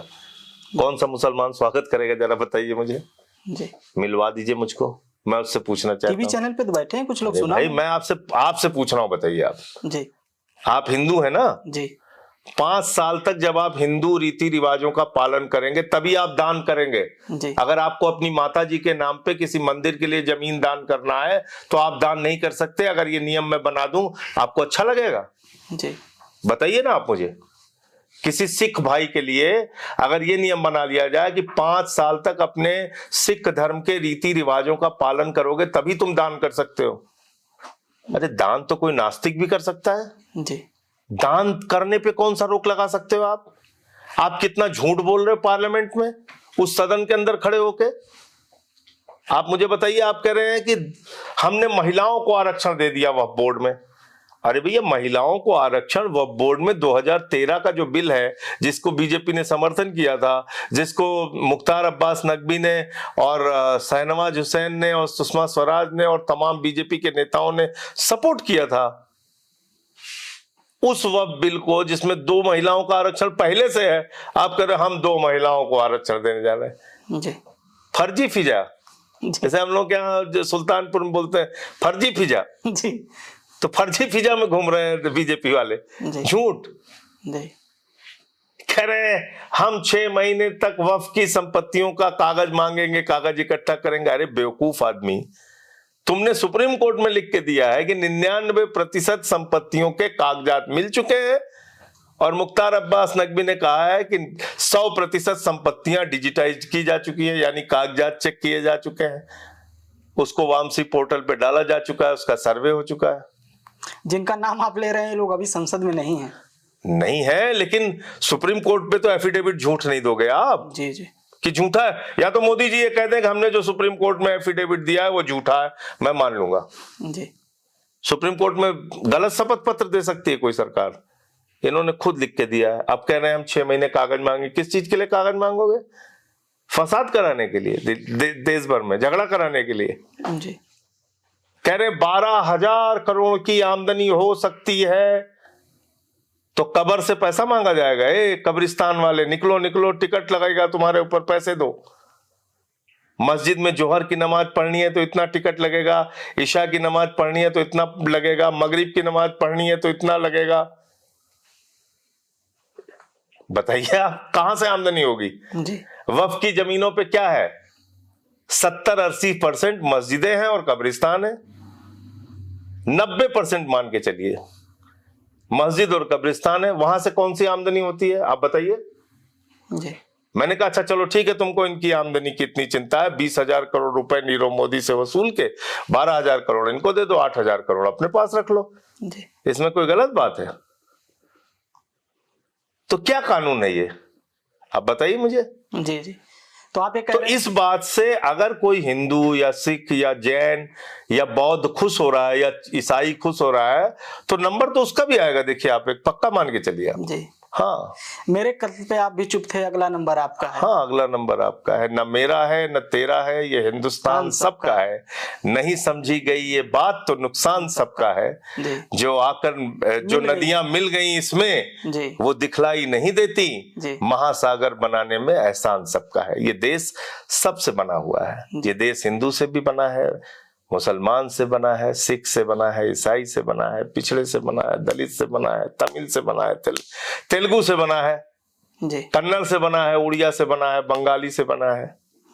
Speaker 1: कौन सा मुसलमान स्वागत करेगा, जरा बताइए मुझे।
Speaker 2: जी
Speaker 1: मिलवा दीजिए मुझको, मैं उससे पूछना चाहता हूँ।
Speaker 2: टीवी चैनल पे तो बैठे हैं कुछ लोग, सुना
Speaker 1: भाई मैं आपसे पूछ रहा हूँ, बताइए आप।
Speaker 2: जी
Speaker 1: आप हिंदू है ना?
Speaker 2: जी
Speaker 1: 5 साल तक जब आप हिंदू रीति रिवाजों का पालन करेंगे तभी आप दान करेंगे।
Speaker 2: जी
Speaker 1: अगर आपको अपनी माता जी के नाम पे किसी मंदिर के लिए जमीन दान करना है तो आप दान नहीं कर सकते। अगर ये नियम मैं बना दूं, आपको अच्छा लगेगा?
Speaker 2: जी
Speaker 1: बताइए ना आप मुझे। किसी सिख भाई के लिए अगर ये नियम बना लिया जाए कि 5 साल तक अपने सिख धर्म के रीति रिवाजों का पालन करोगे तभी तुम दान कर सकते हो। अरे दान तो कोई नास्तिक भी कर सकता है।
Speaker 2: जी
Speaker 1: दान करने पे कौन सा रोक लगा सकते हो आप? आप कितना झूठ बोल रहे हो पार्लियामेंट में, उस सदन के अंदर खड़े होके। आप मुझे बताइए, आप कह रहे हैं कि हमने महिलाओं को आरक्षण दे दिया वक्फ बोर्ड में। अरे भैया, महिलाओं को आरक्षण वक्फ बोर्ड में 2013 का जो बिल है, जिसको बीजेपी ने समर्थन किया था, जिसको मुख्तार अब्बास नकवी ने और शहनवाज हुसैन ने और सुषमा स्वराज ने और तमाम बीजेपी के नेताओं ने सपोर्ट किया था, उस वक्फ बिल को जिसमें 2 महिलाओं का आरक्षण पहले से है, आप कह रहे हम 2 महिलाओं को आरक्षण देने जा रहे हैं।
Speaker 2: जी
Speaker 1: फर्जी फिजा, जैसे हम लोग यहाँ सुल्तानपुर में बोलते हैं फर्जी फिजा।
Speaker 2: जी
Speaker 1: तो फर्जी फिजा में घूम रहे हैं बीजेपी वाले, झूठ। कह रहे हैं हम 6 महीने तक वक्फ की संपत्तियों का कागज मांगेंगे, कागज इकट्ठा करेंगे। अरे बेवकूफ आदमी, तुमने सुप्रीम कोर्ट में लिख के दिया है कि 99% संपत्तियों के कागजात मिल चुके हैं और मुख्तार अब्बास नकवी ने कहा है कि 100% संपत्तियां डिजिटाइज की जा चुकी है, यानी कागजात चेक किए जा चुके हैं। उसको वामसी पोर्टल पे डाला जा चुका है, उसका सर्वे हो चुका है।
Speaker 2: जिनका नाम आप ले रहे हैं लोग अभी संसद में नहीं है।
Speaker 1: नहीं है, लेकिन सुप्रीम कोर्ट पे तो एफिडेविट झूठ नहीं दोगे आप
Speaker 2: जी जी
Speaker 1: कि झूठा है। या तो मोदी जी ये कहते हैं कि हमने जो सुप्रीम कोर्ट में एफिडेविट दिया है वो झूठा है, मैं मान लूंगा।
Speaker 2: जी
Speaker 1: सुप्रीम कोर्ट में गलत शपथ पत्र दे सकती है कोई सरकार, इन्होंने खुद लिख के दिया है। अब कह रहे हैं हम 6 महीने कागज मांगे, किस चीज के लिए कागज मांगोगे? फसाद कराने के लिए, देश भर में झगड़ा कराने के लिए।
Speaker 2: जी
Speaker 1: कह रहे 12,000 करोड़ की आमदनी हो सकती है तो कब्र से पैसा मांगा जाएगा। कब्रिस्तान वाले निकलो निकलो, टिकट लगेगा तुम्हारे ऊपर, पैसे दो। मस्जिद में जोहर की नमाज पढ़नी है तो इतना टिकट लगेगा, ईशा की नमाज पढ़नी है तो इतना लगेगा, मगरिब की नमाज पढ़नी है तो इतना लगेगा। बताइए आप कहां से आमदनी होगी?
Speaker 2: जी
Speaker 1: वक्फ की जमीनों पे क्या है? 70-80% मस्जिदें हैं और कब्रिस्तान है। 90% मान के चलिए मस्जिद और कब्रिस्तान है, वहां से कौन सी आमदनी होती है आप बताइए?
Speaker 2: जी
Speaker 1: मैंने कहा अच्छा चलो ठीक है, तुमको इनकी आमदनी की इतनी चिंता है, 20,000 करोड़ रुपए नीरव मोदी से वसूल के 12,000 करोड़ इनको दे दो, 8,000 करोड़ अपने पास रख लो।
Speaker 2: जी
Speaker 1: इसमें कोई गलत बात है? तो क्या कानून है ये, आप बताइए मुझे।
Speaker 2: जी जी तो आप एक
Speaker 1: तो इस बात से अगर कोई हिंदू या सिख या जैन या बौद्ध खुश हो रहा है या ईसाई खुश हो रहा है तो नंबर तो उसका भी आएगा। देखिए आप एक पक्का मान के चलिए आप।
Speaker 2: जी
Speaker 1: हाँ,
Speaker 2: मेरे कत्ल पे आप भी चुप थे, अगला नंबर आपका है।
Speaker 1: हाँ, अगला नंबर आपका है। न मेरा है न तेरा है, ये हिंदुस्तान सबका है। नहीं समझी गई ये बात तो नुकसान सबका है।
Speaker 2: जी
Speaker 1: जो आकर जो नदियां मिल गई इसमें
Speaker 2: जी
Speaker 1: वो दिखलाई नहीं देती,
Speaker 2: जी
Speaker 1: महासागर बनाने में एहसान सबका है। ये देश सबसे बना हुआ है। ये देश हिंदू से भी बना है, मुसलमान से बना है, सिख से बना है, ईसाई से बना है, पिछड़े से बना है, दलित से बना है, तमिल से बना है, तेलुगु से बना है,
Speaker 2: जी
Speaker 1: कन्नड़ से बना है, उड़िया से बना है, बंगाली से बना है।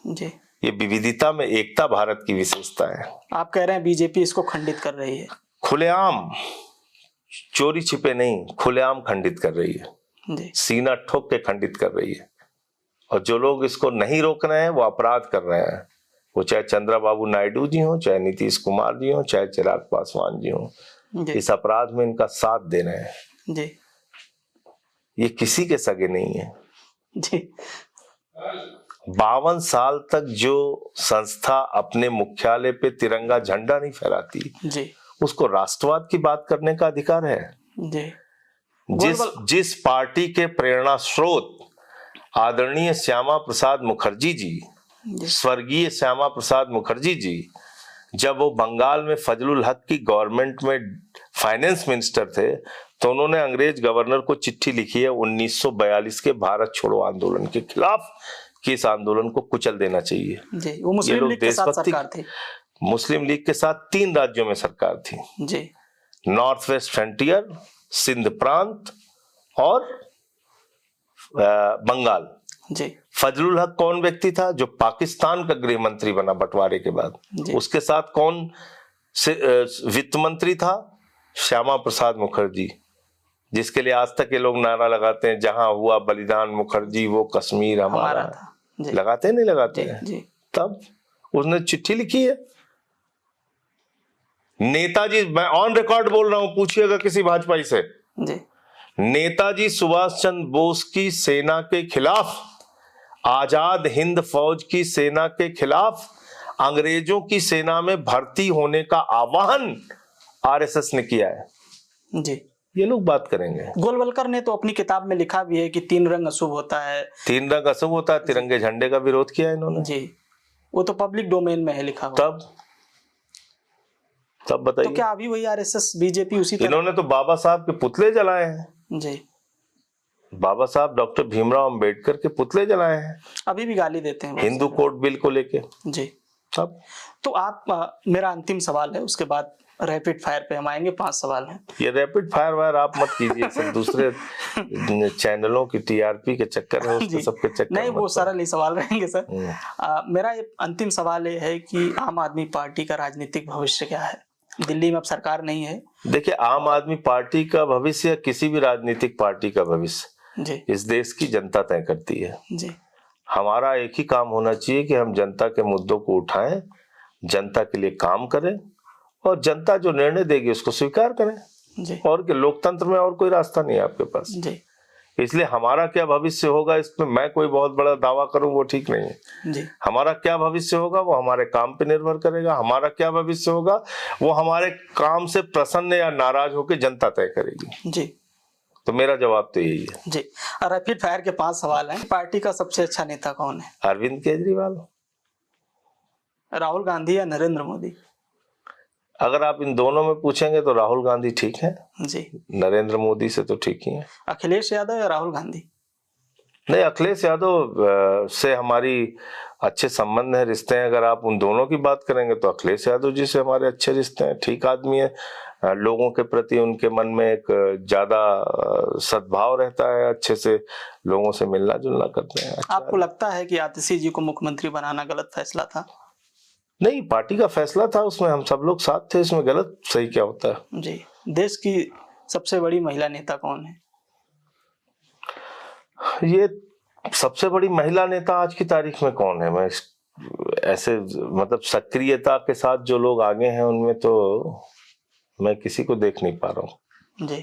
Speaker 2: जी
Speaker 1: ये विविधता में एकता भारत की विशेषता है।
Speaker 2: आप कह रहे हैं बीजेपी इसको खंडित कर रही है?
Speaker 1: खुलेआम, चोरी छिपे नहीं, खुलेआम खंडित कर रही है।
Speaker 2: जी
Speaker 1: सीना ठोक के खंडित कर रही है। और जो लोग इसको नहीं रोक रहे हैं वो अपराध कर रहे हैं। वो चाहे चंद्रबाबू नायडू जी हो, चाहे नीतीश कुमार जी हो, चाहे चिराग पासवान जी हो,
Speaker 2: जी
Speaker 1: इस अपराध में इनका साथ दे रहे हैं।
Speaker 2: जी
Speaker 1: ये किसी के सगे नहीं है।
Speaker 2: जी
Speaker 1: 52 साल तक जो संस्था अपने मुख्यालय पे तिरंगा झंडा नहीं फहराती,
Speaker 2: जी
Speaker 1: उसको राष्ट्रवाद की बात करने का अधिकार है?
Speaker 2: जी
Speaker 1: जिस पार्टी के प्रेरणा स्रोत आदरणीय श्यामा प्रसाद मुखर्जी जी, स्वर्गीय श्यामा प्रसाद मुखर्जी जी, जब वो बंगाल में फजलुल हक की गवर्नमेंट में फाइनेंस मिनिस्टर थे तो उन्होंने अंग्रेज गवर्नर को चिट्ठी लिखी है 1942 के भारत छोड़ो आंदोलन के खिलाफ कि इस आंदोलन को कुचल देना चाहिए।
Speaker 2: जी वो मुस्लिम लीग के साथ सरकार थी।
Speaker 1: मुस्लिम लीग के साथ 3 राज्यों में सरकार थी,
Speaker 2: जी
Speaker 1: नॉर्थ वेस्ट फ्रंटियर, सिंध प्रांत और बंगाल।
Speaker 2: जी
Speaker 1: फजलुल हक कौन व्यक्ति था? जो पाकिस्तान का गृह मंत्री बना बंटवारे के बाद। उसके साथ कौन वित्त मंत्री था? श्यामा प्रसाद मुखर्जी, जिसके लिए आज तक ये लोग नारा लगाते हैं जहां हुआ बलिदान मुखर्जी वो कश्मीर हमारा था। लगाते नहीं लगाते हैं?
Speaker 2: जी
Speaker 1: तब उसने चिट्ठी लिखी है। नेताजी, मैं ऑन रिकॉर्ड बोल रहा हूं, पूछिएगा किसी भाजपाई से,
Speaker 2: जी
Speaker 1: नेताजी सुभाष चंद्र बोस की सेना के खिलाफ, आजाद हिंद फौज की सेना के खिलाफ अंग्रेजों की सेना में भर्ती होने का आह्वान आरएसएस ने किया है।
Speaker 2: जी
Speaker 1: ये लोग बात करेंगे।
Speaker 2: गोलवलकर ने तो अपनी किताब में लिखा भी है कि 3 रंग अशुभ होता है।
Speaker 1: 3 रंग अशुभ होता है, तिरंगे झंडे का विरोध किया इन्होंने।
Speaker 2: जी वो तो पब्लिक डोमेन में है लिखा हुआ।
Speaker 1: तब बताइए,
Speaker 2: तो क्या अभी वही आरएसएस बीजेपी उसी तरह?
Speaker 1: इन्होंने तो बाबा साहब के पुतले जलाए हैं।
Speaker 2: जी
Speaker 1: बाबा साहब डॉक्टर भीमराव अंबेडकर के पुतले जलाए हैं।
Speaker 2: अभी भी गाली देते हैं
Speaker 1: हिंदू कोड बिल को लेके।
Speaker 2: जी
Speaker 1: तब
Speaker 2: तो आप मेरा अंतिम सवाल है, उसके बाद रैपिड फायर पे हम आएंगे। 5 सवाल हैं।
Speaker 1: ये रैपिड फायर वायर आप मत कीजिए, सब दूसरे चैनलों की टीआरपी के चक्कर में, उसके सबके चक्कर
Speaker 2: नहीं, वो सरल ही सवाल रहेंगे सर। मेरा ये अंतिम सवाल ये है कि आम आदमी पार्टी का राजनीतिक भविष्य क्या है? दिल्ली में अब सरकार नहीं है।
Speaker 1: देखिए, आम आदमी पार्टी का भविष्य या किसी भी राजनीतिक पार्टी का भविष्य
Speaker 2: जी
Speaker 1: इस देश की जनता तय करती है।
Speaker 2: जी
Speaker 1: हमारा एक ही काम होना चाहिए कि हम जनता के मुद्दों को उठाएं, जनता के लिए काम करें और जनता जो निर्णय देगी उसको स्वीकार करें
Speaker 2: जी
Speaker 1: और कि लोकतंत्र में और कोई रास्ता नहीं है आपके पास।
Speaker 2: जी
Speaker 1: इसलिए हमारा क्या भविष्य होगा इसमें मैं कोई बहुत बड़ा दावा करूं वो ठीक नहीं है
Speaker 2: जी
Speaker 1: हमारा क्या भविष्य होगा वो हमारे काम पे निर्भर करेगा। हमारा क्या भविष्य होगा वो हमारे काम से प्रसन्न या नाराज होकर जनता तय करेगी।
Speaker 2: जी
Speaker 1: तो मेरा जवाब तो यही है।
Speaker 2: जी। रैपिड फायर के 5 सवाल हैं। पार्टी का सबसे अच्छा नेता कौन है?
Speaker 1: अरविंद केजरीवाल।
Speaker 2: राहुल गांधी या नरेंद्र मोदी?
Speaker 1: अगर आप इन दोनों में पूछेंगे तो राहुल गांधी ठीक है
Speaker 2: जी।
Speaker 1: नरेंद्र मोदी से तो ठीक ही है।
Speaker 2: अखिलेश यादव या राहुल गांधी?
Speaker 1: नहीं, अखिलेश यादव से हमारी अच्छे संबंध है, रिश्ते हैं। अगर आप उन दोनों की बात करेंगे तो अखिलेश यादव जी से हमारे अच्छे रिश्ते हैं, ठीक आदमी है। लोगों के प्रति उनके मन में एक ज्यादा सद्भाव रहता है, अच्छे से लोगों से मिलना जुलना करते हैं। अच्छा
Speaker 2: आपको लगता है कि आतिशी जी को मुख्यमंत्री बनाना गलत फैसला था?
Speaker 1: नहीं, पार्टी का फैसला था, उसमें हम सब लोग साथ थे, इसमें गलत सही क्या होता है।
Speaker 2: जी। देश की सबसे बड़ी महिला नेता कौन है?
Speaker 1: ये सबसे बड़ी महिला नेता आज की तारीख में कौन है? मैं ऐसे मतलब सक्रियता के साथ जो लोग आगे हैं उनमें तो मैं किसी को देख नहीं पा रहा हूँ।
Speaker 2: जी,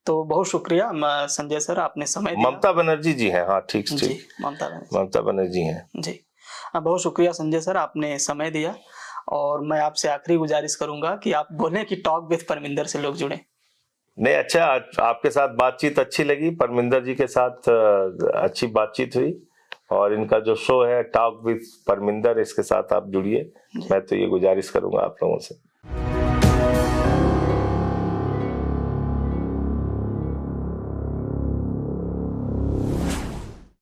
Speaker 2: तो बहुत शुक्रिया संजय सर, आपने समय दिया।
Speaker 1: ममता बनर्जी जी हैं। हाँ, ठीक
Speaker 2: जी,
Speaker 1: ठीक,
Speaker 2: ममता
Speaker 1: बनर्जी हैं।
Speaker 2: जी, बहुत शुक्रिया संजय सर, आपने समय दिया। और मैं आपसे आखिरी गुजारिश करूंगा कि आप बोलें कि टॉक विद परमिंदर से लोग जुड़े।
Speaker 1: नहीं, अच्छा, आपके साथ बातचीत अच्छी लगी, परमिंदर जी के साथ अच्छी बातचीत हुई और इनका जो शो है टॉक विद परमिंदर, इसके साथ आप जुड़िए। मैं तो ये गुजारिश करूंगा आप लोगों से।